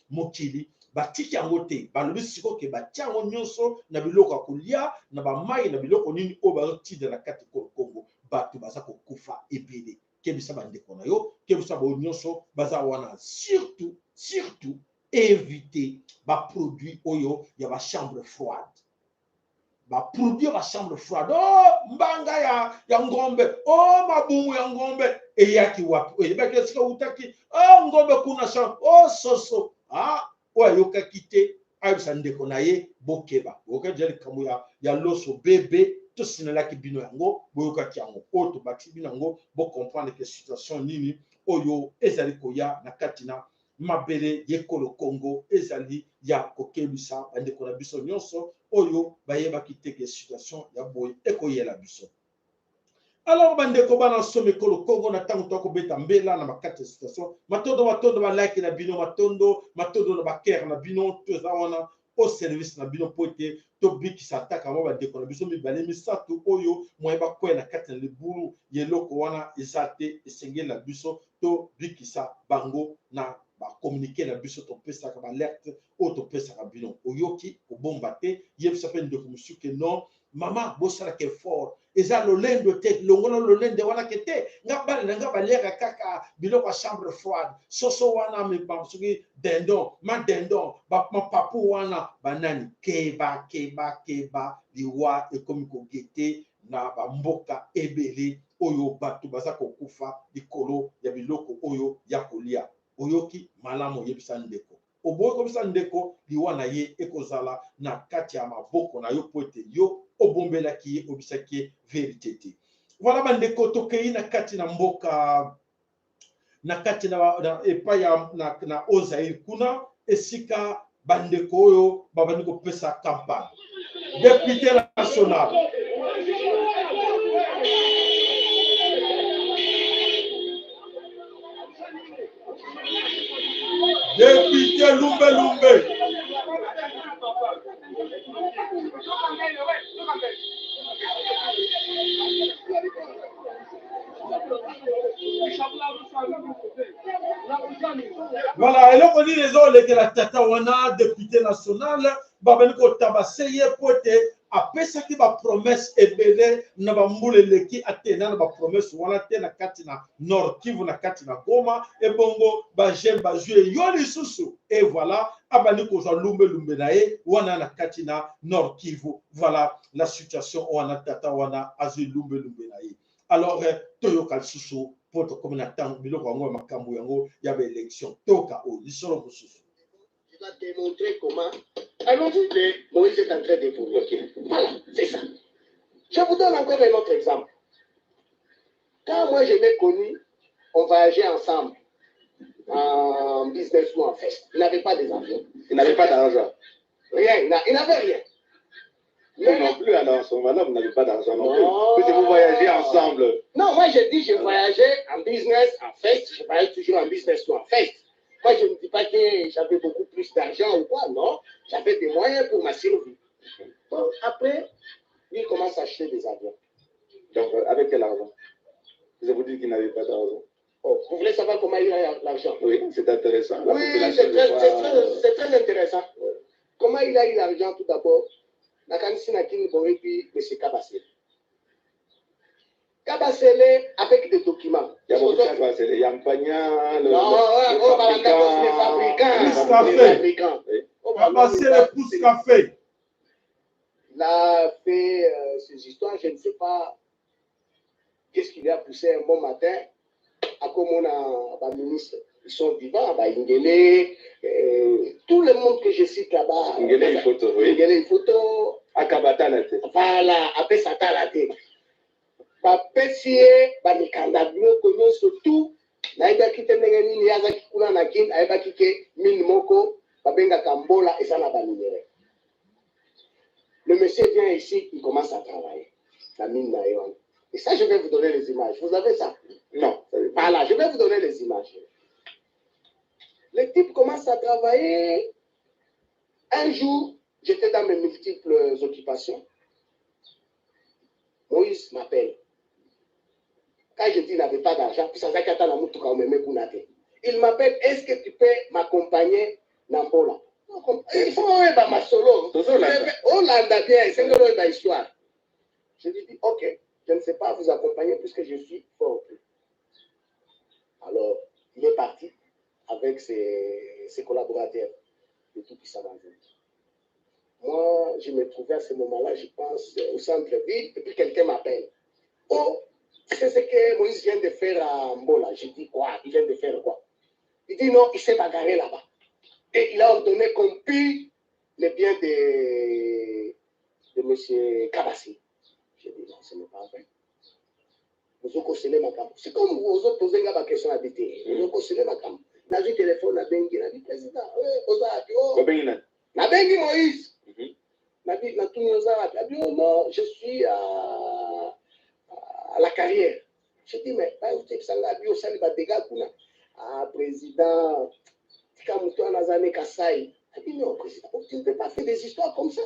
mokili batiki yango te balobi siko ke batiango nyonso na biloko kolia na ba mai na biloko nini o ba ti de la kati Congo. Bato baza kokufa ebele kebisa bandeko na yo kebisa bo nyonso baza wana surtout éviter produit oyo ya ba chambre froide. Ba produit ba chambre froide. Oh mbanga ya ngombe. Oh mabumu ya ngombe. Eyaki wapi? Eyebaki sika utaki. Oh ngombe kuna chambre. Oh soso. Ah oya yoka kite. Ayebisa ndeko na ye bokeba. Boka jeli kamu ya loso bébé. To sinelaki bino yango boyoka kiango. O to bati bino yango bo comprendre que situation nini oyo ezali koya na katina mabele yekolo Congo ezali ya kokebisa bandeko na biso nyonso oyo bayeba kiteke situation ya boye ekoyela biso. Alors bandeko bana some ekolo Congo na tango to kobeta mbela na makati situation matondo ba like na bino matondo na baker na bino to za wana au service na bino pote to bikisa ataka mo bandeko na biso mibale misato oyo moyeba ko na kati na libulu yeloko wana ezate esengela biso to bikisa bango na ba communiquer na biso to pesa ka alerte o to pesa ka bino oyoki obomba te yebisa pe ndeko musuke non mama bosala ke fort eza lolendo te longono lolendo wana kete nga baleka kaka biloko chambre froide soso wana me bamsuki dendon ma dendon ba papu wana banani keba liwa ekomi kogete na bamboka ebele oyo bato baza kokufa likolo ya biloko oyo ya kolia oyoki malamu yebisa ndeko oboyi kobisa ndeko liwa na ye ekozala na kati ya maboko na yo po ete yo obombelaki ye obisaki ye verite te. Voilà bandeko tokei na kati na mboka na kati na epai na Ozaïr kuna esika bandeko oyo babandi kopesa campagne député national député Lumbe voilà eloko nini ezolekela tata wana député national babandi kotabase ye po ete apesaki bapromese ebele na bambula eleki atena na bapromese wana te na kati na Nord Kivu na kati na Goma ebongo bagene bazwi yo lisusu et voilà abandi kozwa lumbe na ye wana na kati na Nord Kivu. Voilà la situation wana tata wana azwi lumbe na ye. Alors toyoka lisusu poto comme na tango biloko yango makambo yango ya ba élection toka o lisolo mosusu. Tu vas démontrer comment. Allons-y, Moïse est en train de vous bloquer. Voilà, c'est ça. Je vous donne encore un autre exemple. Quand moi je l'ai connu, on voyageait ensemble en business ou en fête. Il n'avait pas des avions. Il n'avait pas d'argent. Rien, il n'avait rien. Mais non plus, alors, son madame n'avait pas d'argent non plus. Parce que vous voyagez ensemble. Non, moi je dis je voyageais en business, en fête. Je voyageais toujours en business ou en fête. Moi, je ne dis pas que j'avais beaucoup plus d'argent ou quoi, non. J'avais des moyens pour ma survie. Bon, après, lui, il commence à acheter des avions. Donc, avec quel argent? Je vous dis qu'il n'avait pas d'argent. Oh, vous voulez savoir comment il a l'argent? Oui, c'est intéressant. Oui, c'est très intéressant. Comment il a eu l'argent tout d'abord? La canissine a qui nous puis M. Kabasele. Kabasele avec des documents. Il y a beaucoup de Kabasele. Il y a Mpagna, le fabricant. Kabasele pousse café. Il a fait ces histoires, je ne sais pas qu'est-ce qui lui a poussé un bon matin. À comme on a ministre, ils sont vivants, Ingele, tout le monde que je cite là-bas. Ingele, une photo, oui. Ingele, une photo. Akabata la tête. Voilà, après ça t'a la tête. Bapesiye, banikanda biloko nyonso tout. Naibaki te ndenge nini yazaki kuna na kin, aibaki ke mine moko, babengaka mbola eza na baminere. Le monsieur vient ici, il commence à travailler. La mine naïon. Et ça, je vais vous donner les images. Vous avez ça? Non. Voilà, je vais vous donner les images. Le type commence à travailler. Un jour, j'étais dans mes multiples occupations. Moïse m'appelle. Quand je dis qu'il n'avait pas d'argent, il m'appelle, est-ce que tu peux m'accompagner dans Pola? Il faut ma solo. On l'a bien, c'est une histoire. Je lui dis, ok, je ne sais pas vous accompagner puisque je suis fort. Alors, il est parti avec ses collaborateurs. de tout puissant dans le. Moi, je me trouvais à ce moment-là, je pense, au centre-ville, et puis quelqu'un m'appelle. Oh, c'est ce que Moïse vient de faire à Mbola. Je dis quoi? Il vient de faire quoi? Il dit non, il s'est bagarré là-bas. Et il a ordonné qu'on pille les biens de M. Kabassi. Je dis non, ce n'est pas vrai. C'est comme vous autres posez la question à BT. Vous avez conseillé ma cam. N'a vu téléphone à Bengi, n'a vu président. N'a Bengi Moïse. N'a vu la tout nous a dit non, je suis à la carrière. Je dis mais pas où tu ça bio ça les dégâts kuna. Ah président Tikamuto Anazane Kasai. Il dit non président, tu ne peux pas faire des histoires comme ça.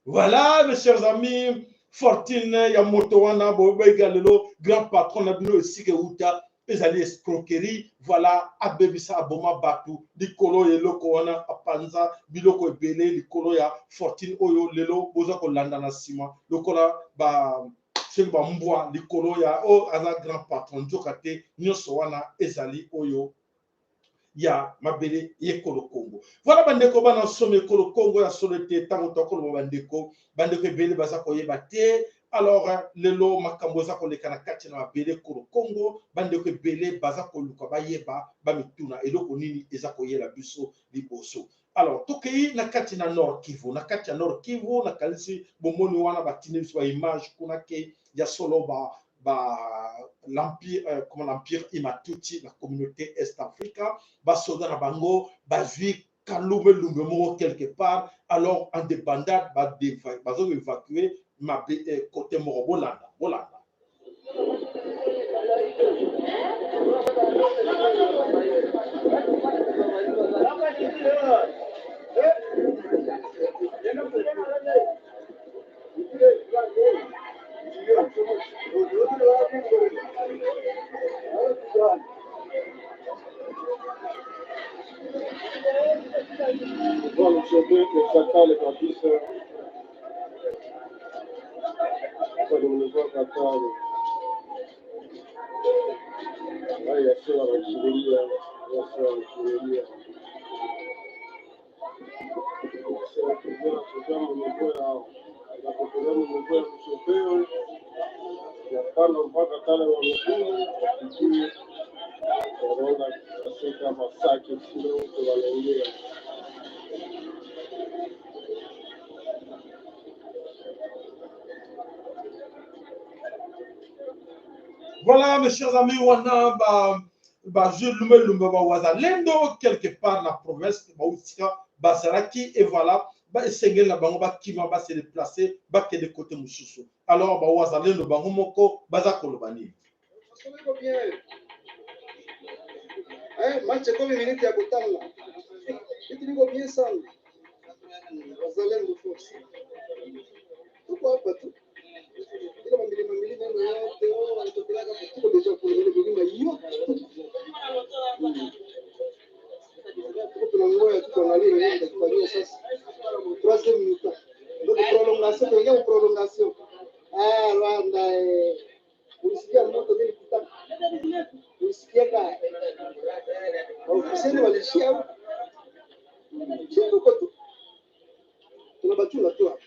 Voilà mes chers amis. Fortune Yamoto wana bobe galelo grand patron na bino esike uta ezali escroquerie voilà abebisa aboma batu likolo eloko wana apanza biloko ebele likolo ya Fortune oyo lelo boza ko landa na sima lokola ba chez ba mbwa likolo ya o aza grand patron jokate nyoso wana ezali oyo ya mabele yekolo Congo. Voilà bandeko bana somme ekolo Congo ya solete tango tokolo bandeko ebele baza koyeba te. Alors lelo makambo za koleka na kati na mabele ekolo Congo bandeko ebele baza koluka bayeba bamituna eloko nini eza koyela biso liboso. Alors tokei na kati na Nord Kivu, na kati ya Nord Kivu na kalisi bomoni wana batine biso ba image kuna ke ya solo l'empire comme l'empire Imatuti, la communauté Est-Africa, basoda na bango bazui kalumbe lumbe moko quelque part, alors en débandade bazo évacuer ma côté moko bolanda. Bon, aujourd'hui, le Qatar, les bâtisses, pas de nouveau Qatar. Là, il y a ça à l'Algérie, il y a ça à l'Algérie. C'est ça, mon niveau, la population, mon niveau, le chauffeur, il y a pas longtemps Qatar, on est et puis, on a fait un massacre, sinon, on va l'enlever. Voilà mes chers amis, wana je lume wazalendo quelque part na province bausika basaraki et voilà esengeli na bango bakima se déplacer bakende côté mosusu. Alors wazalendo bango moko baza koloba nini? Match comme minute ya kotanga. Iko bien sana. Wazalendo force. Pourquoi pas tout? Il m'a mis déjà pour le troisième minute. Donc prolongation. Ah, Rwanda, ulisikia moto vile kutaka. Ulisikia ka. Ofisini walishia huko. Sio huko tu. Tunabachula tu hapa.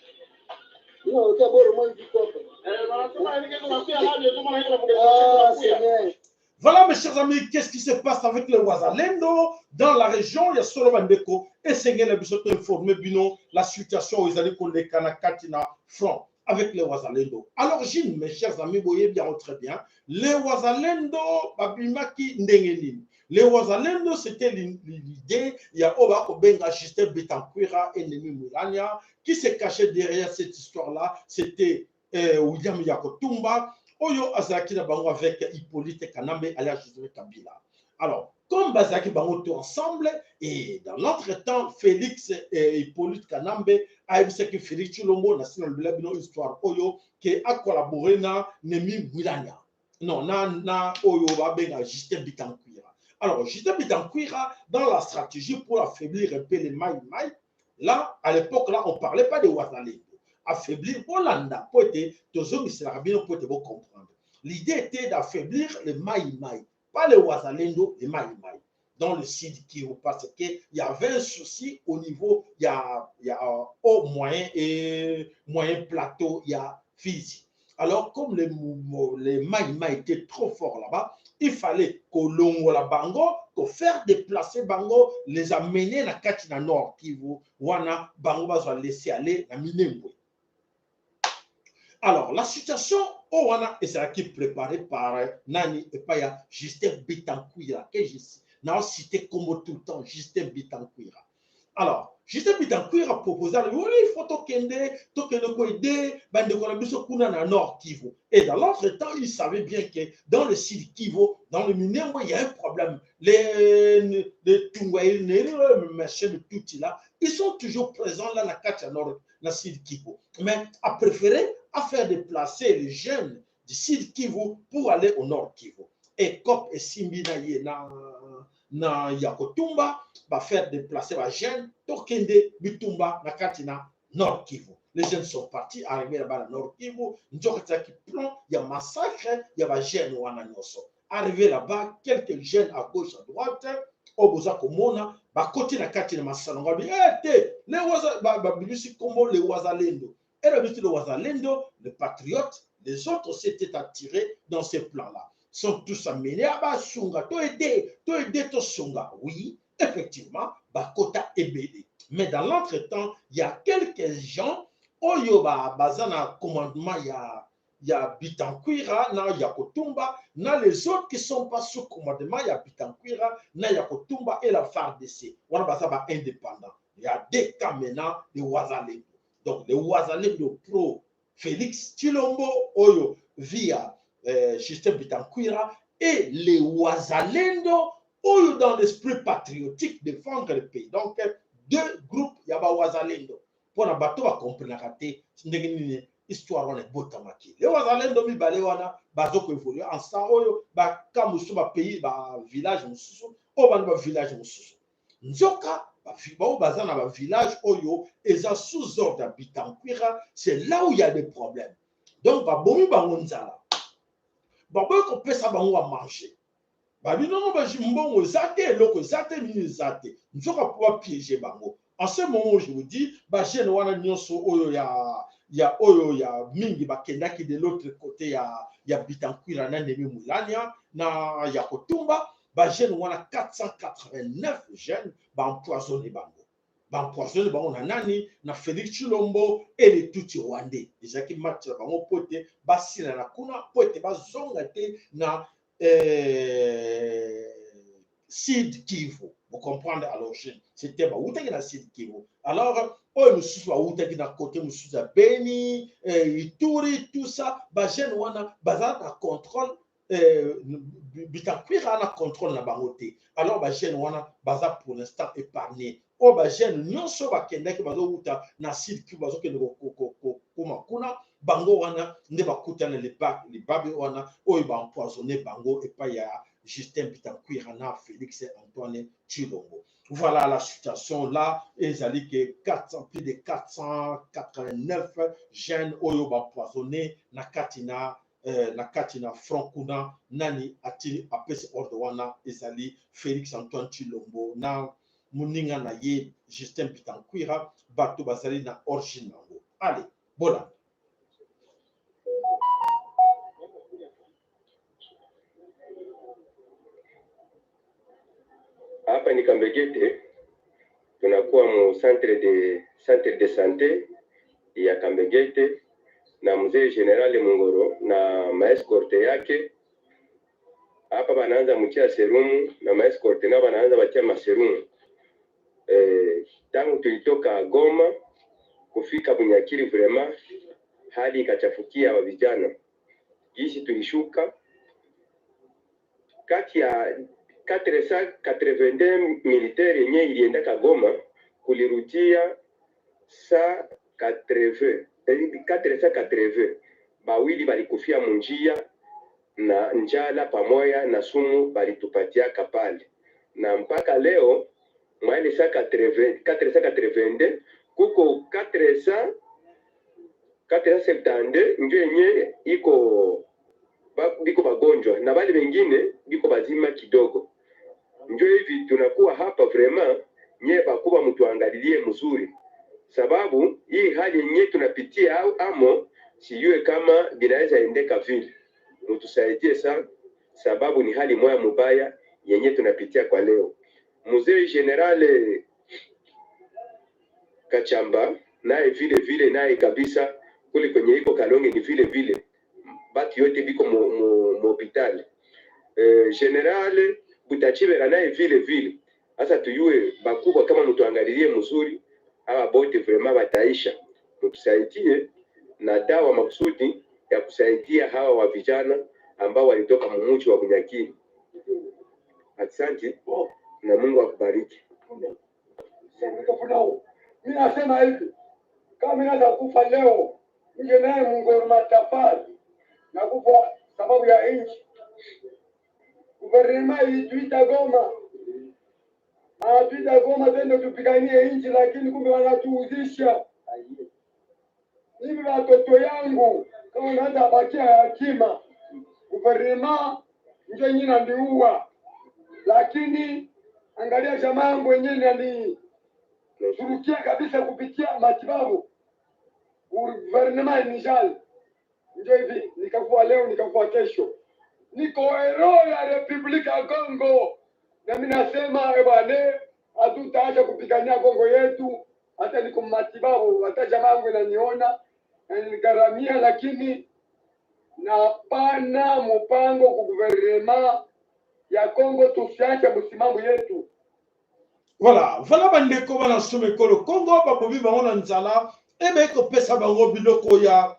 Voilà mes chers amis, qu'est-ce qui se passe avec les Wazalendo dans la région? Il y a solo bandeko et Sengel Bisoto informé bino la situation où ils allaient coller Kanakatina front avec les Wazalendo. À l'origine, mes chers amis, vous voyez bien très bien, les Wazalendo babimaki ndengenin. Les Wazalendo, c'était l'idée, il y a Oba Obenga Justin Betankwira ennemi Moulania qui se cachait derrière cette histoire-là, c'était William Yakotumba, Oyo Azaki Bango avec Hippolyte Kanambe alias Joseph Kabila. Alors, comme Bazaki Bango tout ensemble, et dans l'entretemps, Félix et Hippolyte Kanambe a vu que Félix Chulombo, national Blabino Histoire Oyo, qui a collaboré na Nemi Moulania. Non, na Oyo Babenga Justin Betankwira. Alors, Justin Betankwira, dans la stratégie pour affaiblir un peu les Maï-Maï, là, à l'époque, là, on ne parlait pas de Wazalendo. Affaiblir Hollanda, pour comprendre. L'idée était d'affaiblir les Maï-Maï, pas les Wazalendo, les Maï-Maï. dans le Sud Kivu parce qu'il y avait un souci au niveau, il y a au moyen et moyen plateau, il y a Fizi. Alors, comme les Maïma étaient trop forts là-bas, il fallait que la Bango, que faire déplacer Bango, les amener dans le nord Kivu, wana Bango va laisser aller dans Minembwe. Alors, la situation, wana est celle qui est préparée par Nani et Paya, Justin Bitankuira, que je cité comme tout le temps, Justin Bitankuira. Alors, Justin Bitankuira a proposé, oui, il faut aider, na Nord Kivu. Et dans l'entretemps, il savait bien que dans le Sud Kivu, dans le Minembwe, il y a un problème. Les Tungwaï, les machins de tout là, ils sont toujours présents là, dans la Nord, dans le Sud Kivu. Mais a préféré à faire déplacer les jeunes du Sud Kivu pour aller au Nord Kivu. Et Kop et Simbi na Yakotumba va faire déplacer les jeunes Tokende Bitumba na Katina Nord Kivu. Les jeunes sont partis, arrivés là-bas à Nord Kivu, il y a massacre, il y a des jeunes ou arrivés là-bas, quelques jeunes à gauche, à droite, au Boza Komona, bah côté na Katina Massanonga, les Wazalendo. Et le Wazalendo, les patriotes, les autres s'étaient attirés dans ces plans-là. Sont tous amenés à Basunga, to aider to Sunga. Oui, effectivement, Bakota est bédé. Mais dans l'entretemps, il y a quelques gens, Oyoba, Bazana, commandement, il y a Bitankuira, il y a Kotumba, les autres qui ne sont pas sous commandement, il y a Bitankuira, il y a Kotumba et la FARDC. On a indépendant. Il y a des cas maintenant de Wazalendo. Donc, les Wazalendo pro Félix Tshilombo, Oyo, via Justin Bitankuira, et les Wazalendo, Oyo, dans l'esprit patriotique, défendre le pays. Donc, deux groupes, il y a Wazalendo. Pour la bateau, on va comprendre la histoire, on est beau tamaki. Les Wazalendo, mi balewana, bazoko évolue. En ça, Oyo, kamusu, pays, village, mususu, oban, village, mususu. Nzoka, bazana ba village oyo eza sous ordre de Bitankuira, c'est là où il y a des problèmes. Donc bomi bangonzala. Baboy ko pesa bango à manger. Babi non ba jimbongo zate loko zate mini zate. Nzoka pouvoir piéger bango. En ce moment, je vous dis, ba jeune wana nyonso oyo ya oyo ya mingi bakenda ki de l'autre côté ya Bitankuira na Nemi Mulania na ya Kotumba. Bah, jeunes, on a 489 jeunes, empoisonnés bango. Empoisonnés bango na nani, na Félix Tshilombo et les Tutsi Rwandais. Déjà qui match bango pote, basila na kuna pote, bazongate na Sud Kivu. Vous comprenez alors, c'était Baoutaki na Sud Kivu. Alors, nous sommes Baoutaki na côté, nous sommes Beni, Ituri, tout ça, bah, jeunes, on a bazar na contrôle. Bitankuira a contrôle na bangote. Alors ba jeune wana baza pour l'instant épargné. O ba jeune nyonso ba kenda ki bazo uta na Sud Kivu bazo kende ko kuna bango wana nde bakuta na les babi wana o ba empoisonné bango et pas ya Justin Bitankuira na Félix Antoine Tshilombo. Voilà la situation là, ils ont dit que plus de 489 jeunes oyo ba empoisonné na Katina na Katina Frankuna nani ati apesi ordre wana ezali Félix Antoine Tshilombo na muninga na ye Justin Bitankuira bato bazali na origine nango. Allez, voilà. Hapa ni Kambegete, tunakuwa mu centre de santé ya Kambegete na mzee General Mungoro na maescorte yake. Hapa banaanza mchia serumu na maescorte na banaanza batia maserumu. Tangu tulitoka Goma kufika Bunyakiri vraiment hali ikachafukia wa vijana. Jinsi tulishuka kati ya 482 militaire yenye ilienda Goma kulirudia 480 bawili balikufia munjia na njala pamoja na sumu balitupatia kapale, na mpaka leo mwale 482 kuko 472 ndio yenye biko bagonjwa na bali wengine biko bazima kidogo. Ndio hivi tunakuwa hapa vraiment, nye bakuba mtuangalilie mzuri, sababu hii hali yenye tunapitia au amo sijue kama binaweza endeka vile. Mtusaidie sana, sababu ni hali moya mubaya yenye tunapitia kwa leo. Mzee General Kachamba naye vile naye kabisa kule kwenye iko Kalonge ni vile batu yote biko mu hospitali. General Butachibera naye vile. Sasa tuyue bakubwa kama mtuangalilie mzuri, hawa bote vraiment bataisha. Mtusaidie na dawa makusudi ya kusaidia hawa wa vijana ambao walitoka mumuji wa Bunyakiri. Asante na Mungu akubariki. Mimi nasema hivi, kama mimi naweza kufa leo, nje naye Mungu matafari na kufa sababu ya nchi. Guvernema ilituita Goma. Tuita Goma tende tupiganie nchi, lakini kumbe wanatuuzisha. Hivi watoto yangu kama naweza bakia yatima, guvernema nje nyina ndiua. Lakini angalia jamaa yangu wenyewe ni turukia kabisa kupitia matibabu. Guvernema inijali. Ndio hivi, nikakuwa leo, nikakuwa kesho. Niko hero ya Republika ya Kongo. Na mimi nasema bwana, hatutaacha kupigania Kongo yetu. Hata niko matibabu, hata jamaa yangu inaniona na nikaramia, lakini napana mpango kwa guvernema ya Kongo tusiache msimamo yetu. Voilà bandeko bana some kolo Congo babobi bango nzala ebe ko pesa bango biloko ya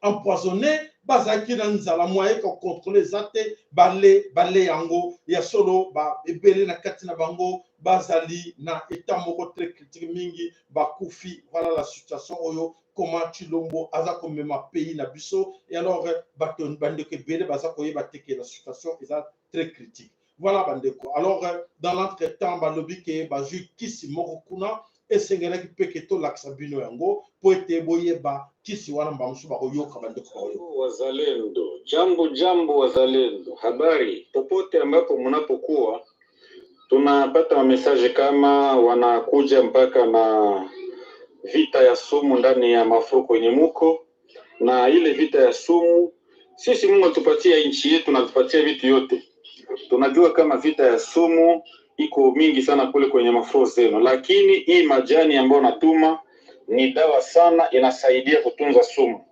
empoisonné bazaki na nzala moyen ko contrôler zate balé yango ya solo ba ebele na kati na bango bazali na état moko très critique mingi bakufi. Voilà la situation oyo comment Chilombo aza ko mema pays na biso et alors baton bandeko ebele baza ko yeba teke la situation est très critique. Voilà bandeko. Alors dans l'entretemps balobi ke baju kisi moko kuna esengela ki peketo laksabino yango po ete boyeba kisi wana mbamusu bakoyoka bandeko bayo. Wazalendo, jambo wazalendo, habari popote ambapo mnapokuwa, tunapata message kama wanakuja mpaka na vita ya sumu ndani ya mafuko yenye muko, na ile vita ya sumu sisi Mungu atupatia nchi yetu na tupatia vitu yote. Tunajua kama vita ya sumu iko mingi sana kule kwenye mafuro zenu, lakini hii majani ambayo natuma ni dawa sana, inasaidia kutunza sumu.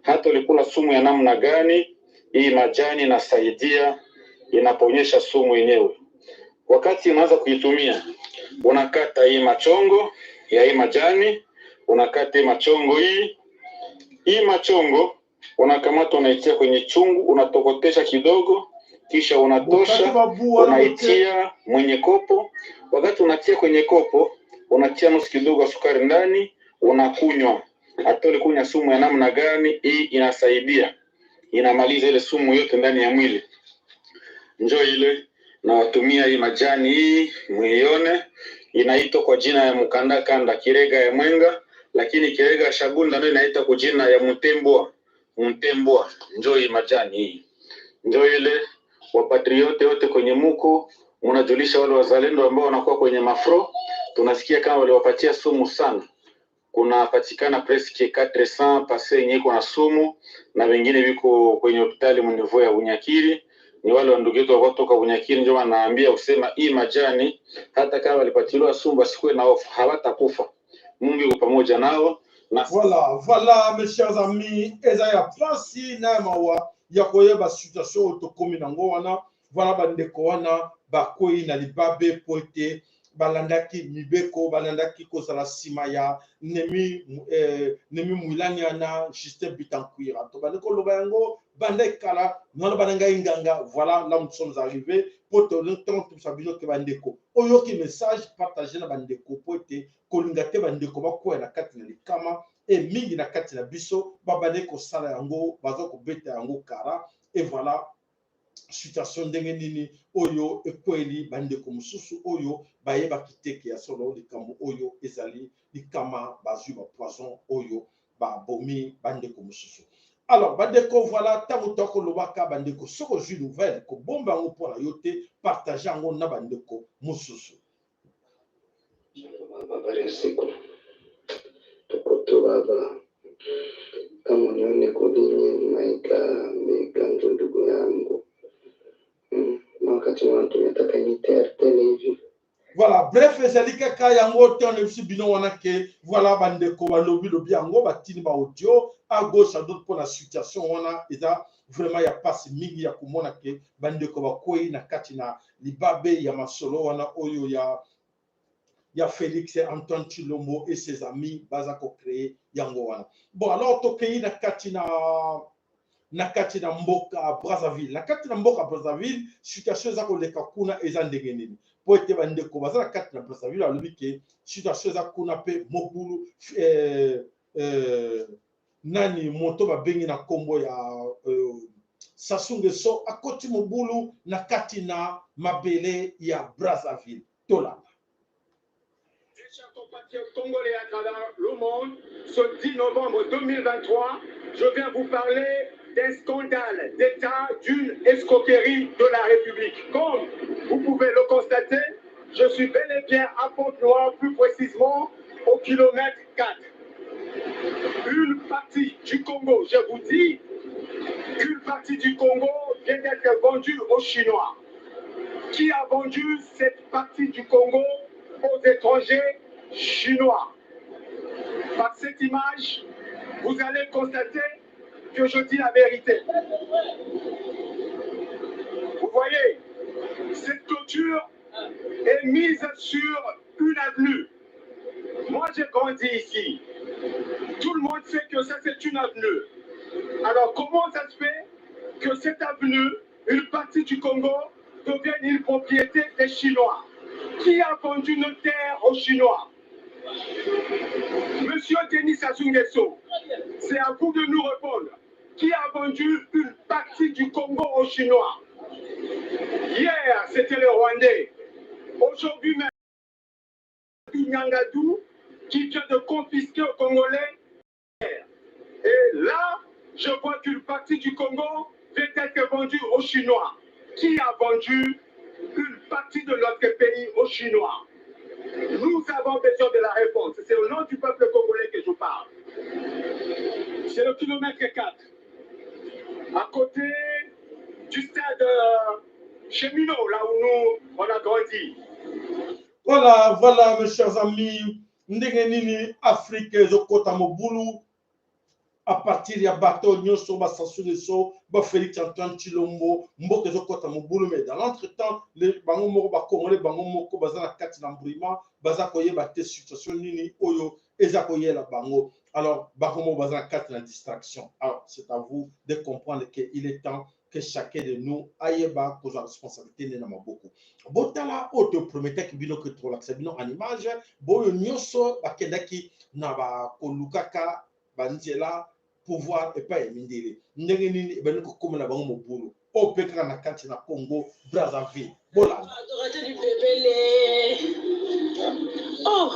Hata ulikula sumu ya namna gani, hii majani inasaidia, inaponyesha sumu yenyewe. Wakati unaanza kuitumia, unakata hii machongo ya hii majani, unakata hii machongo hii machongo unakamata, unaitia kwenye chungu, unatokotesha kidogo, kisha unatosha, unaitia mwenye kopo. Wakati unatia kwenye kopo, unatia nusu kidogo ya sukari ndani, unakunywa. Hata ulikunywa sumu ya namna gani, hii inasaidia, inamaliza ile sumu yote ndani ya mwili. Njoo ile na watumia hii majani hii, muione inaitwa kwa jina ya mukanda kirega ya mwenga, lakini kirega ya shabunda ndio inaitwa kwa jina ya mtembwa. Njoo hii majani hii. Njoo ile wapatriote wote kwenye muko, unajulisha wale wazalendo ambao wanakuwa kwenye mafro. Tunasikia kama waliwapatia sumu sana. Kuna patikana presque 400 pase yenye iko na sumu, na wengine wiko kwenye hospitali mnivo ya Bunyakiri. Ni wale wa ndugu yetu kutoka Bunyakiri ndio wanaambia usema hii majani hata kama walipatiliwa sumu basikuwe na hofu, hawatakufa. Mungu yuko pamoja nao. Na voilà mes chers amis, eza ya place na mawa ya koyeba situation otokomi nango wana. Voilà bandeko wana bakoi na libabe poete balandaki mibeko, balandaki kozala sima ya nemi mwilani na Justin Bitankuira. To bandeko loba yango bandekala nana bananga inganga. Voilà, là nous sommes arrivés pour te longtemps tout sabino ke bandeko oyoki message partager na bandeko poete kolingate bandeko bakoya na kati na likama et mingi na kati na biso babandeko sala yango bazoko beta yango kara. Et voilà situation ndenge nini oyo ekweli bandeko mususu oyo bayeba kiteke ya solo likambo oyo ezali likama bazwi ba poison oyo ba bomi bandeko mususu. Alors, bandeko, voilà, tamutoko lobaka bandeko, soko ju nouvelle, ko bomba ngo pour la yote, partager ngo na bandeko, mususu. Habari siku tukoto baba kama nione kodini maika miganzo ndugu yangu wakati watu nataka niterte hivi. Voilà, bref, ezalika ka yango te on est bino wana ke voilà bandeko balobi lobi yango batini ba audio à gauche à droite pour la situation wana eza vraiment ya passe mingi ya komona ke bandeko bakoyi na kati na libabe ya masolo wana oyo ya Félix et Antoine Chilombo et ses amis bazako créer yango wana. Bon alors tokei na kati na mboka Brazzaville. Na kati na mboka Brazzaville, situation za koleka kuna eza ndenge nini. Po ete bandeko baza na kati na Brazzaville alobi ke situation za kuna pe mobulu nani moto babengi na kombo ya Sassou Nguesso akoti mobulu na kati na mabele ya Brazzaville. Tola. Chers compatriotes congolais à travers le monde, ce 10 novembre 2023, je viens vous parler d'un scandale d'État, d'une escroquerie de la République. Comme vous pouvez le constater, je suis bel et bien à Pointe-Noire, plus précisément au kilomètre 4. Une partie du Congo, je vous dis qu'une partie du Congo vient d'être vendue aux Chinois. Qui a vendu cette partie du Congo aux étrangers chinois? Par cette image, vous allez constater que je dis la vérité. Vous voyez, cette clôture est mise sur une avenue. Moi, j'ai grandi ici. Tout le monde sait que ça, c'est une avenue. Alors, comment ça se fait que cette avenue, une partie du Congo, devienne une propriété des Chinois? Qui a vendu nos terres aux Chinois? Monsieur Denis Sassou Nguesso, c'est à vous de nous répondre. Qui a vendu une partie du Congo aux Chinois? Hier, c'était les Rwandais. Aujourd'hui même, Nyangadou qui vient de confisquer aux Congolais. Et là, je vois qu'une partie du Congo vient d'être vendue aux Chinois. Qui a vendu une partie de notre pays aux Chinois? Nous avons besoin de la réponse. C'est au nom du peuple congolais que je parle. C'est le kilomètre 4. À côté du stade Cheminot, là où on a grandi. Voilà, voilà, mes chers amis. Ndenge nini Afrique ezokota mobulu à partir ya bateau nyonso ba Sassou Nguesso ba Félix Antoine Chilombo mboka ezokota mobulu, mais dans l'entretemps les bango moko ba Congolais bango moko baza na kati na mbrima baza koyeba te situation nini oyo eza koyela bango. Alors bango moko baza na kati na distraction. Alors c'est à vous de comprendre qu'il est temps que chacun de nous ayeba kozwa responsabilité nena maboko. Botala oto promettait que bino que trop l'accès bino en image boyo nyonso bakendaki na ba kolukaka banzela pouvoir et pas mindele ndenge nini bani ko comme na bango mobulu o pekaka na kati na Congo Brazzaville. Voilà. Adorateur du bébé. Oh.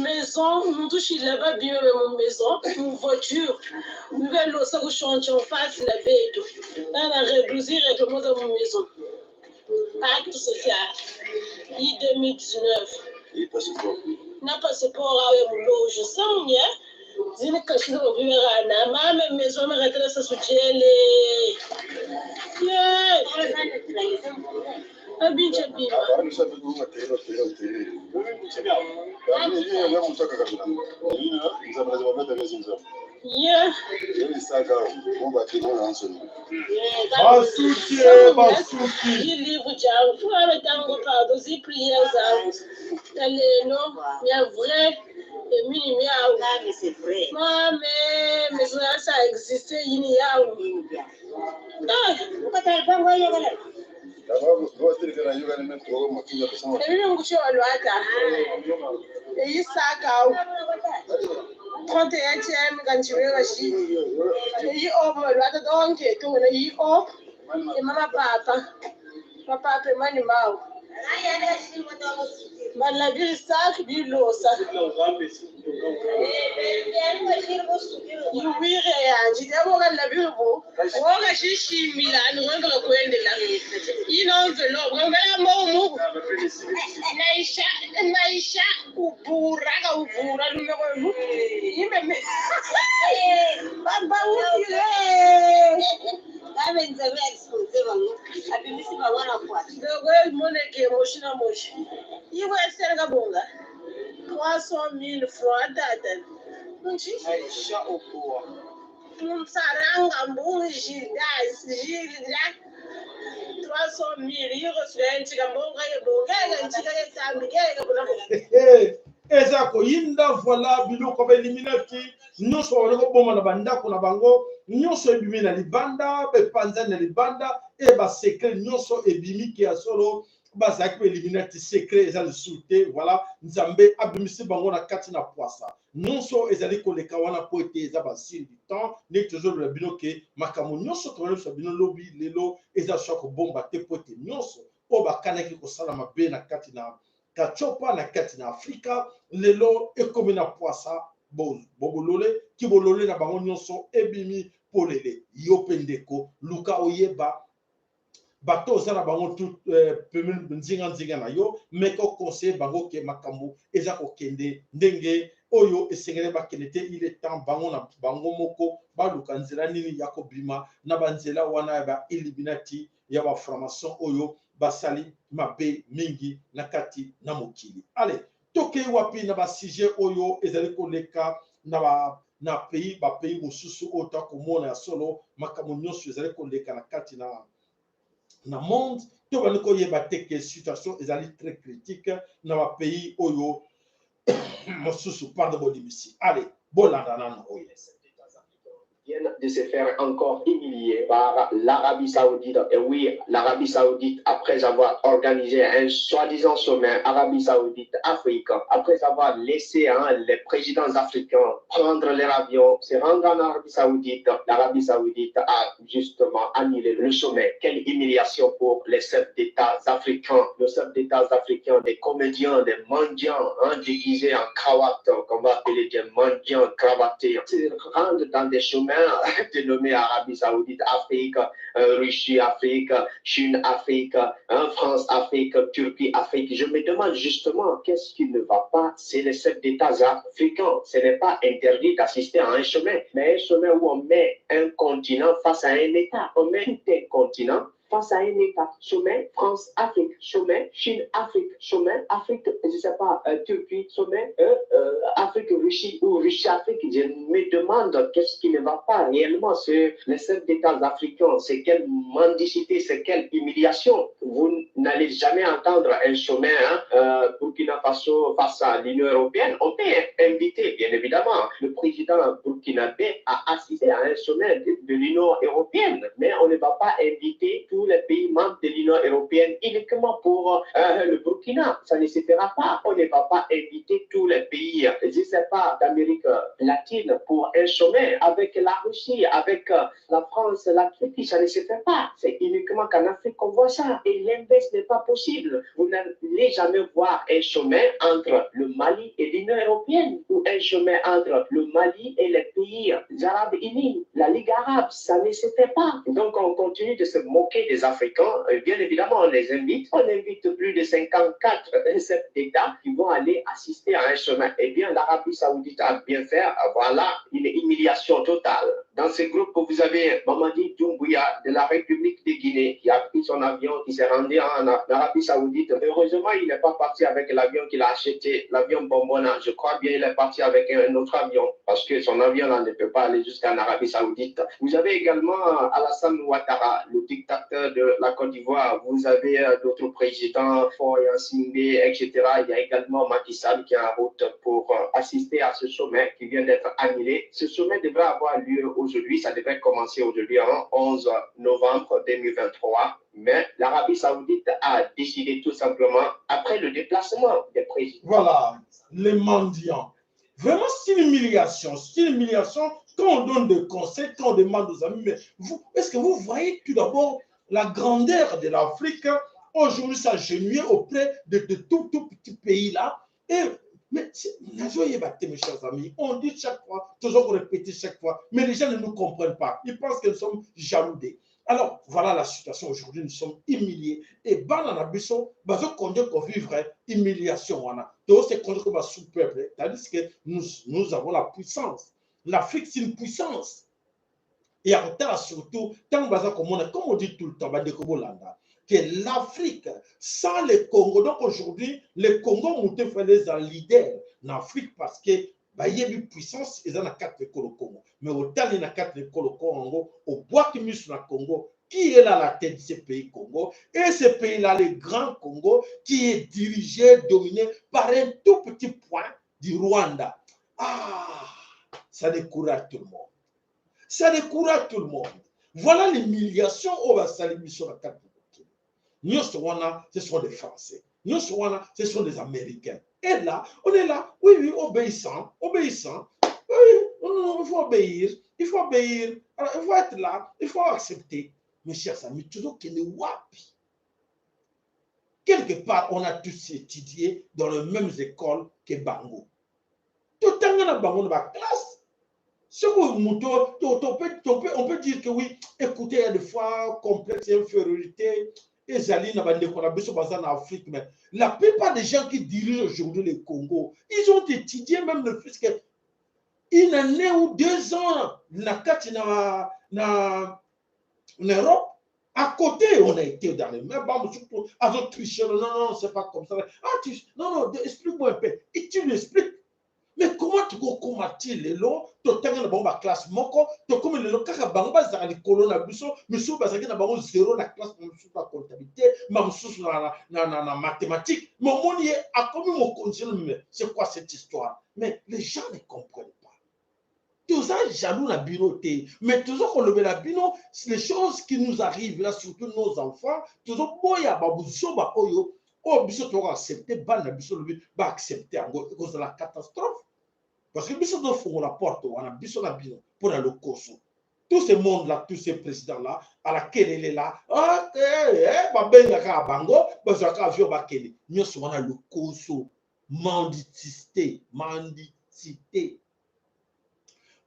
Maison, mon touche il là-bas bien mon maison, une voiture, nouvelle ça que change en face la veille. Là la réduire et tout dans mon maison. Acte social. I 2019. Na passeport à mon je sens bien. Zine kashi na obira na mama maison me retraite sa sujele. Yeah. Abinche bima. Yeah. Basuki. Il livre jangu. Faut avec tango pardon, si prière zangu. Taleno, mia vrai. Et mini miaou. Mais c'est vrai. Mais ça existait il y a. Ah, pourquoi t'as pas envoyé là? Ebi nguche walwata. Eyi saka. 31 cm kanchiwe bashi. Eyi obo walwata donke tungena yi o. E mama papa. Papa pe mani mau. Malabiri sak bilosa. Yuwire yanji debo kalabiri bo. Woga shishimila anwanga kuendela. Ino envelope ngomela momu. Naisha ubura lumeko mu. Imbe me. Baba utile. Abenze expose bangu. Abimisi bangwana kwa. Dogo moneke moshina moshi. Iwe senga bonga. 300 000 francs dada. Aisha opoa. Saranga mbuji jila 300 000 euros nchika mbonga yebonga nchika yesambi kega kuna. Ezako yinda voilà biloko ba eliminati nyonso baloko boma na bandako na bango nyonso ebimi na libanda bepanza na libanda e ba secret nyonso ebimi ki asolo bazaki ko eliminati secret eza le souté voilà nzambe abimisi bango na kati na poisa nyonso ezali koleka wana po ete eza ba signe du temps ne toujours le binoke makamo nyonso to so bino lobi lelo eza shoko bomba te po ete nyonso o bakanaki kosala mabe na kati na kachopa na kati na Afrika lelo ekomi na poisa bobolole ki bolole na bango nyonso ebimi polele yo pendeko luka oyeba bato ozala bango tout nzinga na yo meko conseil bango ke makambo eza kokende ndenge oyo esengele bakende te il est temps bango na bango moko baluka nzela nini ya kobima na banzela wana ba illuminati ya ba formation oyo basali mabe mingi na kati na mokili. Allez, toke wapi na ba sujet oyo ezali koleka na pays ba pays mosusu ota komona ya solo makambo nyonso ezali koleka na kati na monde to bani ko yeba te que situation ezali très critique na ba pays oyo mosusu pardon bodimisi. Allez, bolanda nano oyo. De se faire encore humilier par l'Arabie Saoudite. Et oui, l'Arabie Saoudite, après avoir organisé un soi-disant sommet Arabie Saoudite-Afrique, après avoir laissé les présidents africains prendre leur avion, se rendre en Arabie Saoudite, l'Arabie Saoudite a justement annulé le sommet. Quelle humiliation pour les chefs d'État africains, les chefs d'État africains, des comédiens, des mendiants, déguisés en cravate, qu'on va appeler des mendiants cravatés, se rendre dans des chemins dénommés Arabie Saoudite, Afrique, Russie, Afrique, Chine, Afrique, France, Afrique, Turquie, Afrique. Je me demande justement qu'est-ce qui ne va pas. C'est les chefs d'État africains. Ce n'est pas interdit d'assister à un sommet, mais un sommet où on met un continent face à un État. On met tout un continent face à un État. Sommet France-Afrique, sommet Chine-Afrique, sommet Afrique, je ne sais pas, Turquie, sommet Afrique-Russie ou Russie-Afrique. Je me demande qu'est-ce qui ne va pas réellement. C'est les chefs d'État africains. C'est quelle mendicité, c'est quelle humiliation. Vous n'allez jamais entendre un sommet Burkina Faso face à l'Union européenne. On peut inviter, bien évidemment, le président burkinabé à assister à un sommet de l'Union européenne, mais on ne va pas inviter tous les pays membres de l'Union européenne uniquement pour le Burkina. Ça ne se fera pas. On ne va pas inviter tous les pays, je ne sais pas, d'Amérique latine pour un sommet avec la Russie, avec la France, la Turquie. Ça ne se fait pas. C'est uniquement qu'en Afrique qu'on voit ça. Et l'inverse n'est pas possible. Vous n'allez jamais voir un sommet entre le Mali et l'Union européenne ou un sommet entre le Mali et les pays arabes unis, la Ligue arabe. Ça ne se fait pas. Donc on continue de se moquer des Africains. Bien évidemment, on les invite. On invite plus de 54 chefs d'État qui vont aller assister à un sommet. Eh bien, l'Arabie Saoudite a bien fait. Voilà une humiliation totale. Dans ce groupe, vous avez Mamadi Doumbouya de la République de Guinée qui a pris son avion, qui s'est rendu en Arabie Saoudite. Heureusement, il n'est pas parti avec l'avion qu'il a acheté, l'avion Bombona. Je crois bien qu'il est parti avec un autre avion parce que son avion là, ne peut pas aller jusqu'en Arabie Saoudite. Vous avez également Alassane Ouattara, le dictateur de la Côte d'Ivoire. Vous avez d'autres présidents, Faure Gnassingbé, etc. Il y a également Macky Sall qui est en route pour assister à ce sommet qui vient d'être annulé. Ce sommet devrait avoir lieu aujourd'hui, ça devrait commencer aujourd'hui, 11 novembre 2023. Mais l'Arabie Saoudite a décidé tout simplement, après le déplacement des présidents. Voilà, les mendiants. Vraiment, c'est une humiliation. C'est une humiliation quand on donne des conseils, quand on demande aux amis. Mais est-ce que vous voyez tout d'abord la grandeur de l'Afrique aujourd'hui s'agenouiller auprès de tout petit pays-là. Mais mes chers amis, on dit chaque fois, toujours répéter chaque fois, mais les gens ne nous comprennent pas. Ils pensent que nous sommes jaloudés. Alors, voilà la situation aujourd'hui, nous sommes humiliés. Et Banana Bisson, qu'on vivrait humiliation. Donc, c'est contre le sous-peuple. C'est-à-dire que nous avons la puissance. L'Afrique, c'est une puissance. Et à côté, surtout, comme on dit tout le temps, que l'Afrique, sans le Congo, donc aujourd'hui, le Congo monte fait les leaders en Afrique parce que il y a une puissance, ils ont 4 écoles au Congo. Mais autant il y a 4 écoles au Congo, au bois qui mise sur le Congo, qui est là à la tête de ce pays Congo, et ce pays-là, le Grand Congo, qui est dirigé, dominé par un tout petit point du Rwanda. Ah, ça décourage tout le monde. Ça décourage tout le monde. Voilà l'humiliation au Basali sur la carte. Nous, ce sont des Français. Nous, ce sont des Américains. Et là, on est là, oui, obéissant. Oui, il faut obéir. Il faut obéir. Alors, il faut être là. Il faut accepter. Mes chers amis, toujours qu'il est wapi. Quelque part, on a tous étudié dans les mêmes écoles que Bango. Tout le temps, on a Bango dans la classe. On peut dire que oui, écoutez, il y a des fois complexe et infériorité. Et Zali n'a pas de en Afrique, mais la plupart des gens qui dirigent aujourd'hui le Congo, ils ont étudié même le fait que il y a né ou 2 ans en Europe. À côté, on a été dans les mêmes bandes, surtout à d'autres tricheurs. Non, c'est pas comme ça. Non, explique-moi un peu. Et tu lui expliques. Mais comment tu peux combattre les lots, tu as une classe moko, tu as comme les lots, car bamba za les colonnes à busso, monsieur bazaki na bango 0 la classe sur la comptabilité, même sur la mathématique. Mon monier a comme mon conseil, c'est quoi cette histoire? Mais les gens ne comprennent pas. Tout ça, jaloux la binoté. Mais toujours qu'on le la bino, les choses qui nous arrivent là, surtout nos enfants, toujours boya babouzo ba oyo, oh biso tu vas accepter, ban na biso le va accepter en cause de la catastrophe. Parce que biso doit faire la porte, on a biso la bino pour le coso. Tout ce monde-là, tous ces présidents-là, à laquelle il est là, bango, bazaka vio bakele. Nous sommes le coso, mendicité.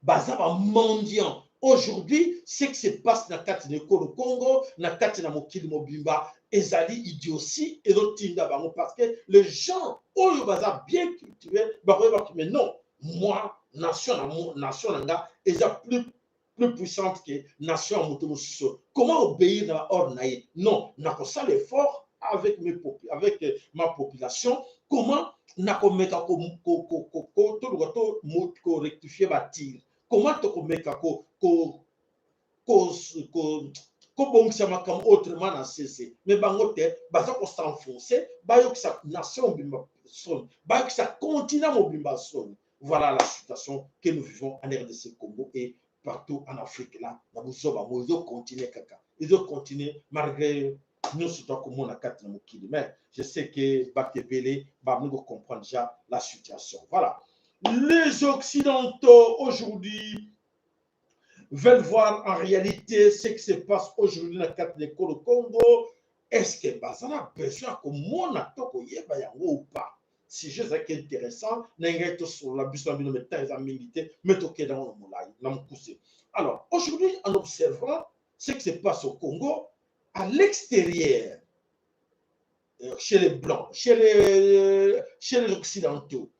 Bazaba mendiant. Aujourd'hui, ce qui se passe dans le Congo, dans le Mokili Mobimba, ezali idiotie et d'autres parce que les gens, ils sont bien cultivés, mais non, moi, nation, est plus puissante que nation Motomosuso. Comment obéir dans l'ordre? Non, on a ça l'effort avec ma population. Comment on a rectifier ma tir? Comment tu peux autrement dans CC? Mais bangote, baza ko s'enfoncer, bayo que sa nation bimba son, bayo que sa continent bimba son. Voilà la situation que nous vivons en RDC Congo et partout en Afrique là. Ils ont continué kaka. Ils ont continué malgré nous sommes comme on a 4 mokili. Mais je sais que Bakebele va nous comprendre déjà la situation. Voilà. Les Occidentaux aujourd'hui veulent voir en réalité ce qui se passe aujourd'hui dans le Congo. Est-ce que ça a besoin que mon attaque ou pas? Si je sais que c'est intéressant, sur la bus alors, aujourd'hui, en observant ce qui se passe au Congo, à l'extérieur, chez les Blancs, chez les Occidentaux,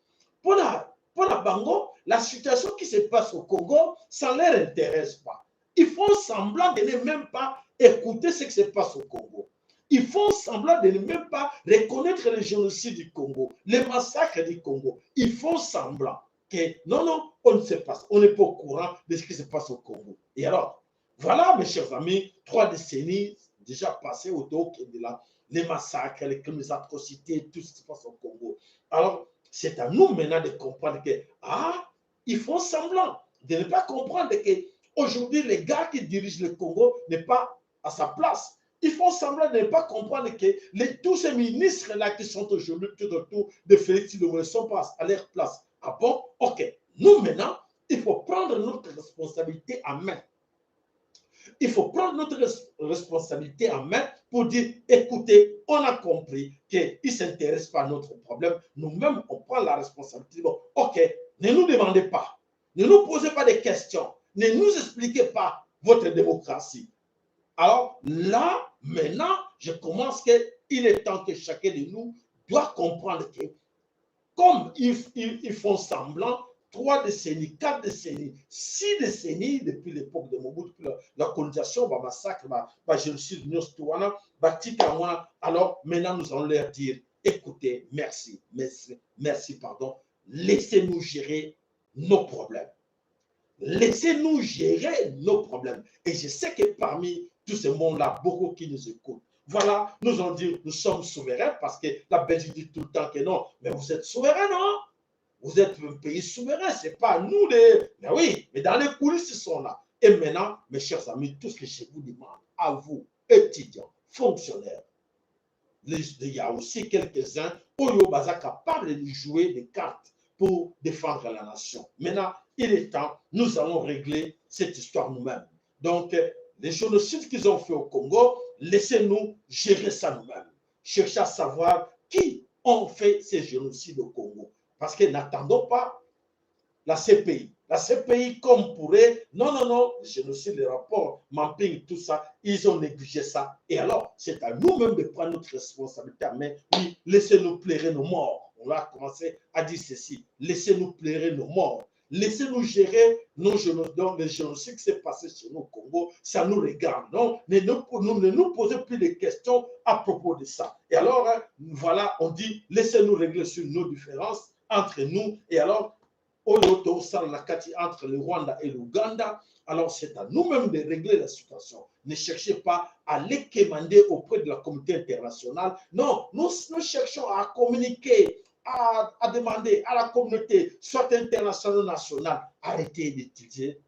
pour la Bango, la situation qui se passe au Congo, ça ne leur intéresse pas. Ils font semblant de ne même pas écouter ce qui se passe au Congo. Ils font semblant de ne même pas reconnaître le génocide du Congo, les massacres du Congo. Ils font semblant que non, on ne sait pas, on n'est pas au courant de ce qui se passe au Congo. Et alors, voilà, mes chers amis, 3 décennies déjà passées autour de là, les massacres, les crimes, les atrocités, tout ce qui se passe au Congo. Alors, c'est à nous maintenant de comprendre que, ils font semblant de ne pas comprendre que aujourd'hui, les gars qui dirigent le Congo n'est pas à sa place. Ils font semblant de ne pas comprendre que tous ces ministres-là qui sont aujourd'hui tout autour de Félix Tshisekedi ne sont pas à leur place. Ah bon? Ok. Nous, maintenant, il faut prendre notre responsabilité en main. il faut prendre notre responsabilité en main pour dire, écoutez, on a compris qu'ils ne s'intéressent pas à notre problème. Nous-mêmes, on prend la responsabilité. Bon, ok, ne nous demandez pas, ne nous posez pas des questions, ne nous expliquez pas votre démocratie. Alors là, maintenant, je commence qu'il est temps que chacun de nous doit comprendre que comme ils font semblant, 3 décennies, 4 décennies, 6 décennies depuis l'époque de Mobutu, depuis la colonisation, le massacre, le génocide, alors maintenant nous allons leur dire, écoutez, merci, pardon, laissez-nous gérer nos problèmes. Laissez-nous gérer nos problèmes. Et je sais que parmi tous ces mondes-là, beaucoup qui nous écoutent, voilà, nous allons dire, nous sommes souverains parce que la Belgique dit tout le temps que non, mais vous êtes souverains, non? Vous êtes un pays souverain, ce n'est pas nous les... Mais oui, mais dans les coulisses, ils sont là. Et maintenant, mes chers amis, tout ce que je vous demande, à vous, étudiants, fonctionnaires, il y a aussi quelques-uns qui sont capables de jouer des cartes pour défendre la nation. Maintenant, il est temps, nous allons régler cette histoire nous-mêmes. Donc, les génocides qu'ils ont fait au Congo, laissez-nous gérer ça nous-mêmes. Chercher à savoir qui ont fait ces génocides au Congo. Parce que n'attendons pas la CPI. La CPI, comme pourrait, non, le génocide, les rapports, Mamping, tout ça, ils ont négligé ça. Et alors, c'est à nous-mêmes de prendre notre responsabilité. Mais oui, laissez-nous pleurer nos morts. On va commencer à dire ceci. Laissez-nous pleurer nos morts. Laissez-nous gérer nos génocides. Donc, le génocide qui s'est passé chez nous au Congo, ça nous regarde. Donc, ne nous posez plus de questions à propos de ça. Et alors, voilà, on dit, laissez-nous régler sur nos différences entre nous. Et alors, entre le Rwanda et l'Ouganda, alors c'est à nous-mêmes de régler la situation. Ne cherchez pas à les commander auprès de la communauté internationale. Non, nous cherchons à communiquer, à demander à la communauté, soit internationale ou nationale, arrêtez d'utiliser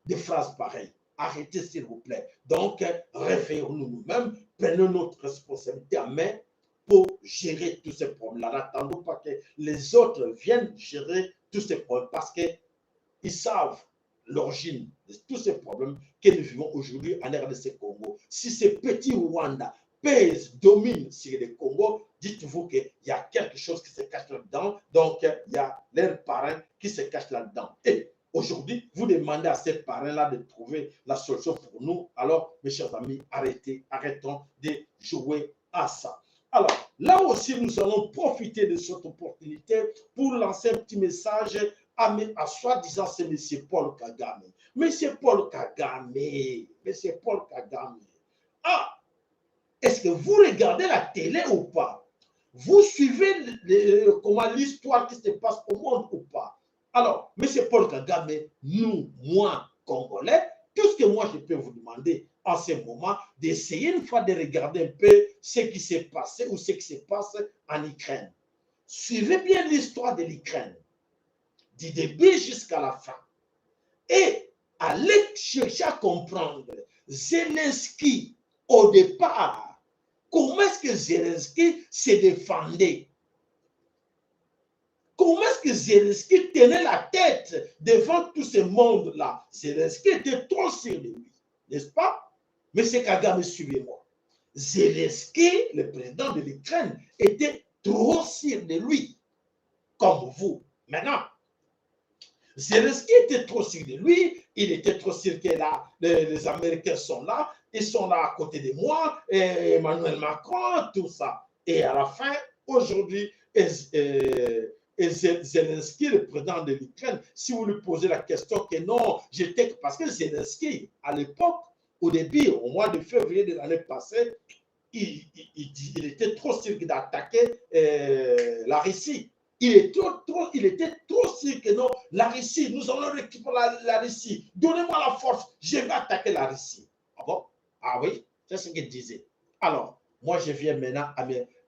des phrases pareilles. Arrêtez, s'il vous plaît. Donc, réveillons-nous nous-mêmes, prenons notre responsabilité en main pour gérer tous ces problèmes-là. N'attendons pas que les autres viennent gérer tous ces problèmes parce qu'ils savent l'origine de tous ces problèmes que nous vivons aujourd'hui en RDC Congo. Si ces petits Rwanda pèsent, dominent sur le Congo, dites-vous qu'il y a quelque chose qui se cache là-dedans. Donc, il y a leurs parrains qui se cachent là-dedans. Et aujourd'hui, vous demandez à ces parrains-là de trouver la solution pour nous. Alors, mes chers amis, arrêtons de jouer à ça. Alors, là aussi, nous allons profiter de cette opportunité pour lancer un petit message à soi-disant, c'est M. Paul Kagame. M. Paul Kagame, ah, est-ce que vous regardez la télé ou pas? Vous suivez l'histoire qui se passe au monde ou pas? Alors, M. Paul Kagame, moi, Congolais, tout ce que moi je peux vous demander en ce moment, d'essayer une fois de regarder un peu ce qui s'est passé ou ce qui se passe en Ukraine. Suivez bien l'histoire de l'Ukraine, du début jusqu'à la fin. Et allez chercher à comprendre Zelensky, au départ, comment est-ce que Zelensky s'est défendu? Comment est-ce que Zelensky tenait la tête devant tout ce monde-là? Zelensky était trop sûr de lui, n'est-ce pas? Monsieur Kagame, suivez-moi. Zelensky, le président de l'Ukraine, était trop sûr de lui, comme vous. Maintenant, Zelensky était trop sûr de lui, il était trop sûr que là, les Américains sont là, ils sont là à côté de moi, et Emmanuel Macron, tout ça. Et à la fin, aujourd'hui, Zelensky, le président de l'Ukraine, si vous lui posez la question que non, parce que Zelensky, à l'époque, au début, au mois de février de l'année passée, il était trop sûr d'attaquer la Russie. Il était trop sûr que non, la Russie, nous allons récupérer la Russie. Donnez-moi la force, je vais attaquer la Russie. Ah bon? Ah oui, c'est ce qu'il disait. Alors, moi, je viens maintenant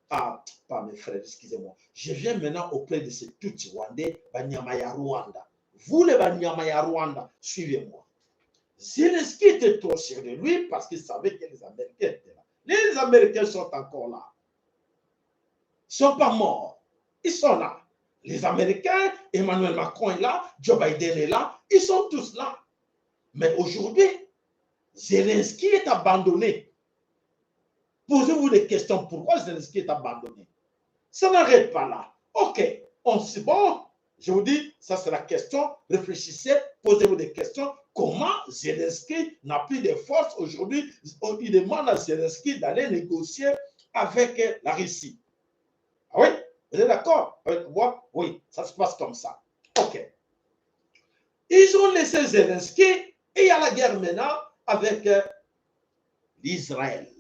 pas mes frères, excusez-moi. Je viens maintenant auprès de ces Tutsi Rwandais, Banyamaya Rwanda. Vous, les Banyamaya Rwanda, suivez-moi. Zelensky était trop sûr de lui parce qu'il savait que les Américains étaient là. Les Américains sont encore là. Ils ne sont pas morts. Ils sont là. Les Américains, Emmanuel Macron est là, Joe Biden est là, ils sont tous là. Mais aujourd'hui, Zelensky est abandonné. Posez-vous des questions. Pourquoi Zelensky est abandonné? Ça n'arrête pas là. Ok, c'est bon. Je vous dis, ça c'est la question. Réfléchissez, posez-vous des questions. Comment Zelensky n'a plus de force aujourd'hui? Il demande à Zelensky d'aller négocier avec la Russie. Ah oui, vous êtes d'accord avec moi? Oui, ça se passe comme ça. Ok. Ils ont laissé Zelensky et il y a la guerre maintenant avec l'Israël.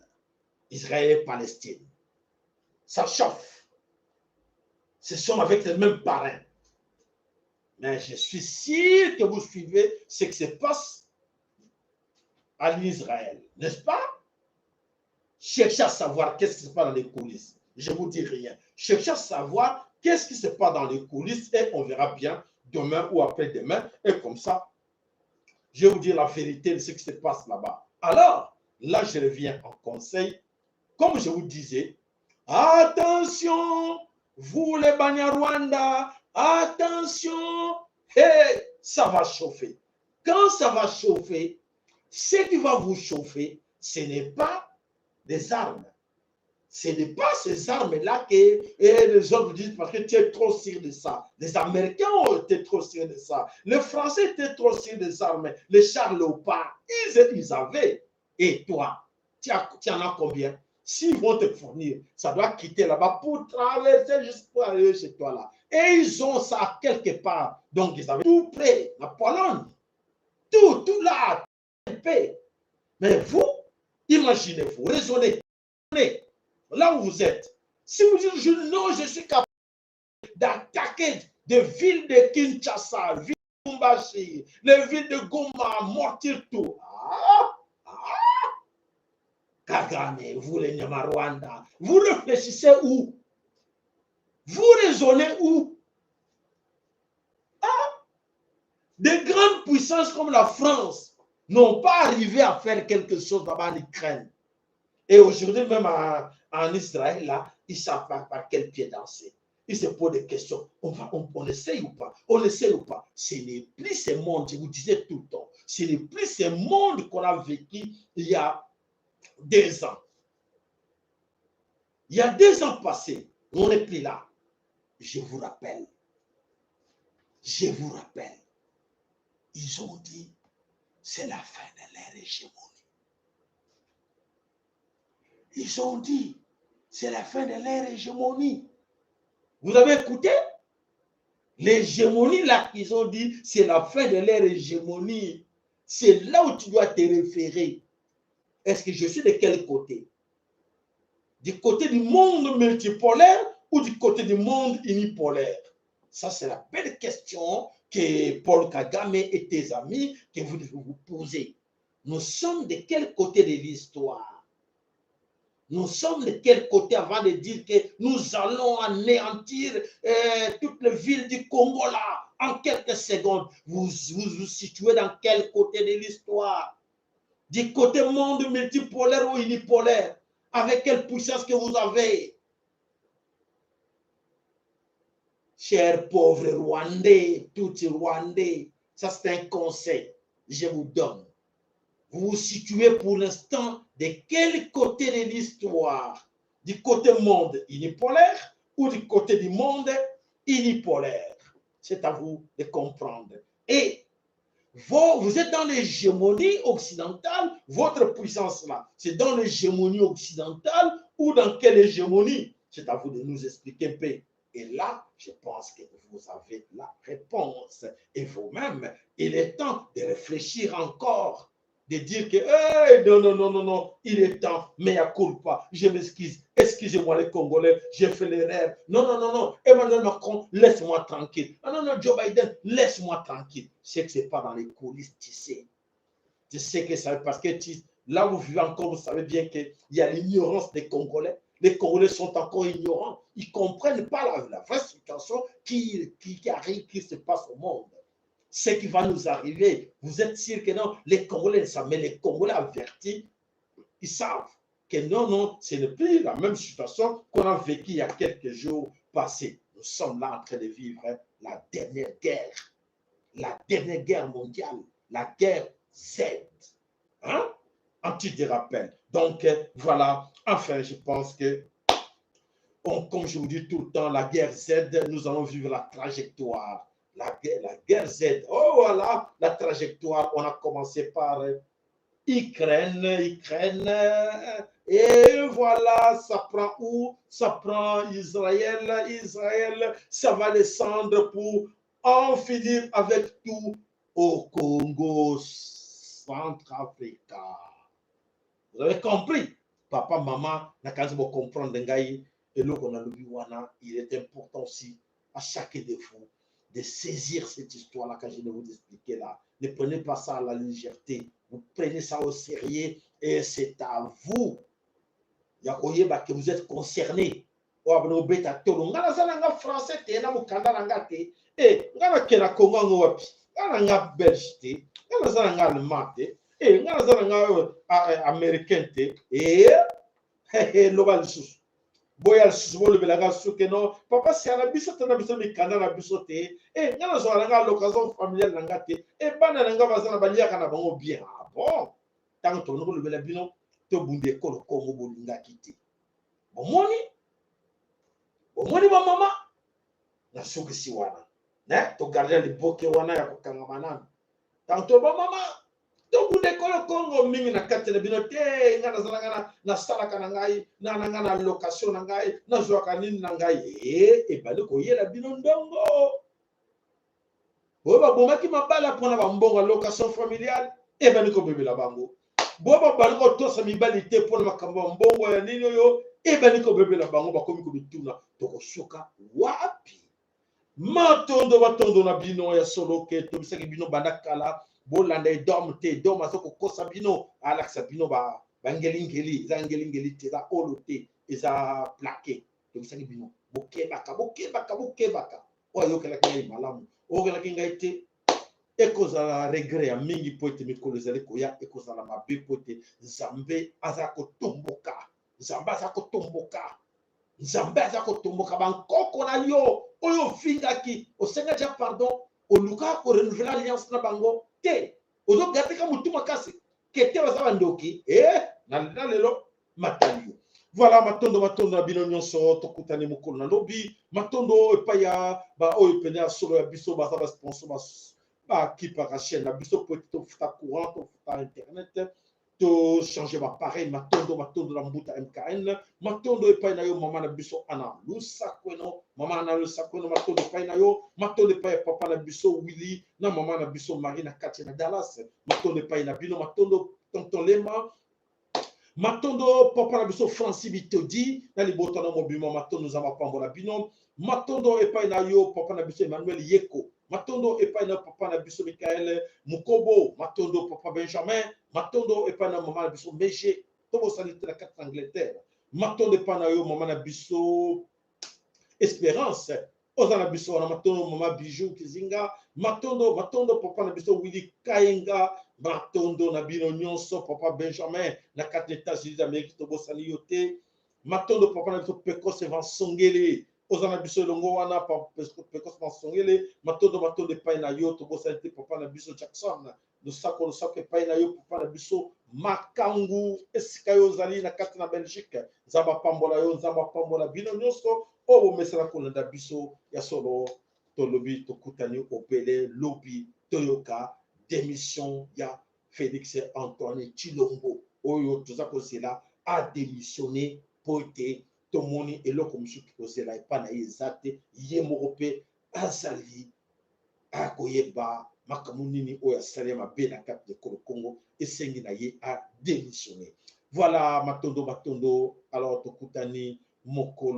Israël et Palestine. Ça chauffe. Ce sont avec les mêmes parrains. Mais je suis sûr que vous suivez ce qui se passe en Israël, n'est-ce pas? Cherchez à savoir qu'est-ce qui se passe dans les coulisses. Je ne vous dis rien. Cherchez à savoir qu'est-ce qui se passe dans les coulisses et on verra bien demain ou après-demain. Et comme ça, je vais vous dire la vérité de ce qui se passe là-bas. Alors, là, je reviens en conseil. Comme je vous disais, attention, vous les Banyarwanda, attention, hey, ça va chauffer. Quand ça va chauffer, ce qui va vous chauffer, ce n'est pas des armes. Ce n'est pas ces armes-là que les autres vous disent parce que tu es trop sûr de ça. Les Américains ont été trop sûrs de ça. Les Français étaient trop sûrs des armes. Les chars léopards, ils avaient. Et toi, tu en as combien? S'ils vont te fournir, ça doit quitter là-bas pour traverser juste pour aller chez toi là. Et ils ont ça quelque part. Donc, ils avaient tout prêt, la Pologne. Tout là, paix. Mais vous, imaginez-vous, raisonnez. Là où vous êtes. Si vous dites, non, je suis capable d'attaquer des villes de Kinshasa, villes de Lumbashi, les villes de Goma, mortir tout. Kagame, vous les Nyarwanda, vous réfléchissez où? Vous raisonnez où? Des grandes puissances comme la France n'ont pas arrivé à faire quelque chose là-bas en Ukraine. Et aujourd'hui, même en Israël, là, ils ne savent pas par quel pied danser. Ils se posent des questions. On essaye ou pas? On essaye ou pas? Ce n'est plus ce monde, je vous disais tout le temps, ce n'est plus ce monde qu'on a vécu il y a 2 ans. Il y a 2 ans passés, on n'est plus là. Je vous rappelle, ils ont dit, c'est la fin de leur hégémonie. Ils ont dit, c'est la fin de leur hégémonie. Vous avez écouté? L'hégémonie là qu'ils ont dit, c'est la fin de leur hégémonie. C'est là où tu dois te référer. Est-ce que je suis de quel côté? Du côté du monde multipolaire ou du côté du monde unipolaire? Ça, c'est la belle question que Paul Kagame et tes amis, que vous devez vous poser. Nous sommes de quel côté de l'histoire? Nous sommes de quel côté avant de dire que nous allons anéantir toutes les villes du Congo là en quelques secondes? Vous situez dans quel côté de l'histoire? Du côté monde multipolaire ou unipolaire? Avec quelle puissance que vous avez? Chers pauvres Rwandais, tout Rwandais, ça c'est un conseil, je vous donne. Vous vous situez pour l'instant de quel côté de l'histoire? Du côté monde unipolaire ou du côté du monde unipolaire? C'est à vous de comprendre. Et vous êtes dans l'hégémonie occidentale, votre puissance là, c'est dans l'hégémonie occidentale ou dans quelle hégémonie? C'est à vous de nous expliquer un peu. Et là, je pense que vous avez la réponse. Et vous-même, il est temps de réfléchir encore, de dire que hey, non, il est temps, mais à culpa, je m'excuse, excusez-moi les Congolais, j'ai fait l'erreur. Non, Emmanuel Macron, laisse-moi tranquille. Non, Joe Biden, laisse-moi tranquille. C'est que ce n'est pas dans les coulisses, tu sais. Tu sais que ça, parce que là où vous vivez encore, vous savez bien qu'il y a l'ignorance des Congolais. Les Congolais sont encore ignorants. Ils ne comprennent pas la vraie situation qui arrive, qui se passe au monde. Ce qui va nous arriver, vous êtes sûr que non, les Congolais savent, mais les Congolais avertis, ils savent que non, ce n'est plus la même situation qu'on a vécue il y a quelques jours passés. Nous sommes là en train de vivre la dernière guerre mondiale, la guerre Z. Hein? antidérapel. Donc, voilà, enfin, je pense que, comme je vous dis tout le temps, la guerre Z, nous allons vivre la trajectoire. La guerre Z, oh voilà, la trajectoire. On a commencé par Ukraine, et voilà, ça prend où? Ça prend Israël, ça va descendre pour en finir avec tout au Congo Centrafrica. Vous avez compris? Papa, maman, n'a qu'à comprendre et là qu'on a le Biwana, il est important aussi à chacun de vous de saisir cette histoire-là que je vais vous expliquer là. Ne prenez pas ça à la légèreté. Vous prenez ça au sérieux et c'est à vous. Yakoyeba que vous êtes concernés. Wabno beta tolo ngana zana français te na mukanda nanga te. Ngana kena Congo ngowapi. Ngana nga Belge te. Ngana zana nga allemand te. Ngana zana nga américain te. Loba lisusu. Boya lisusu bolo belaga suke no. Papa si ala biso te na biso mikanda na biso te. Ngana zana nga l'occasion familiale nanga te. Bana nanga bazana balia kana bango bien. Ah bon. Tant que nous le bela bino to bunde ko Congo bolinga kiti. Bomoni ba mama na suki si wana. Ne to garder le boke wana ya kokanga manana. Tanto ba mama to bunde ko Congo mingi na kati na bino te ngana zalanga na sala kana ngai na ngana location na ngai na zwa kanini na ngai bale ko yela bino ndongo. Ba bomaki mabala pona ba mbongo location familiale bale ko bebela bango. Boba bango to sa mibali te pona makambo mbongo ya nini yo bale ko bebela bango bakomi ko bituna to ko soka wapi. Matondo batondo na bino ya solo ke to bisaki bino bandakala bolanda dormte doma soko kosa bino alaksa bino ba bangelingeli zangelingeli te za olote eza plaqué to bisaki bino bokebaka oyo kala kinga malamu o kala kinga ite ekozala regret ya mingi po ete mikolo ezali koya ekozala mabe po ete nzambe aza kotomboka nzambe aza kotomboka bankoko na yo oyo ofingaki osenga ja pardon oluka korenouveler alliance na bango te ozogateka motu makasi kete baza bandoki na lelo matali yo. Voilà, matondo na bino nyonso tokutani mokolo na lobi matondo epai ya baoyo pene ya solo ya biso baza basponsor bakipaka chaîne na biso po ete tofuta courant tofuta internet to changer appareil matondo na mbuta MKN matondo epai na yo mama na biso ana lusakweno mama na lusakweno matondo epai na yo matondo epai ya papa na biso Willy na mama na biso Marie na kati na Dallas matondo epai na bino matondo tonton Lema matondo papa na biso Francis Bitodi na libota na mobima matondo za mapambo na bino matondo epai na yo papa na biso Emmanuel Yeko matondo epai na papa na biso Michael Mukobo matondo papa Benjamin matondo epai na mama na biso Meje tobo salite la carte Angleterre matondo epai na yo mama na biso Espérance oza na biso na matondo mama Bijou Kizinga matondo papa na biso Willy Kayenga matondo na bino nyonso papa Benjamin na carte États-Unis d'Amérique tobo sali yo te matondo papa na biso Pekos Evansongele ozana biso longo wana Pekos Evansongele matondo epai na yo tobo sali te papa na biso Jackson lusako epai na yo papa na biso Makangu esika yo ozali na kati na Belgique nzamba pambola bino nyonso oyo bomesana kolanda biso ya solo tolobi tokutani obele lobi toyoka démission ya Félix Antoine Tshilombo oyo toza kozela a démissionné po ete tomoni eloko mosusu kozela epai na ye eza te ye moko mpe azali akoyeba makambo nini oyo asali mabe na kati ya Congo esengi na ye a démissionné. Voilà matondo alors tokutani mokolo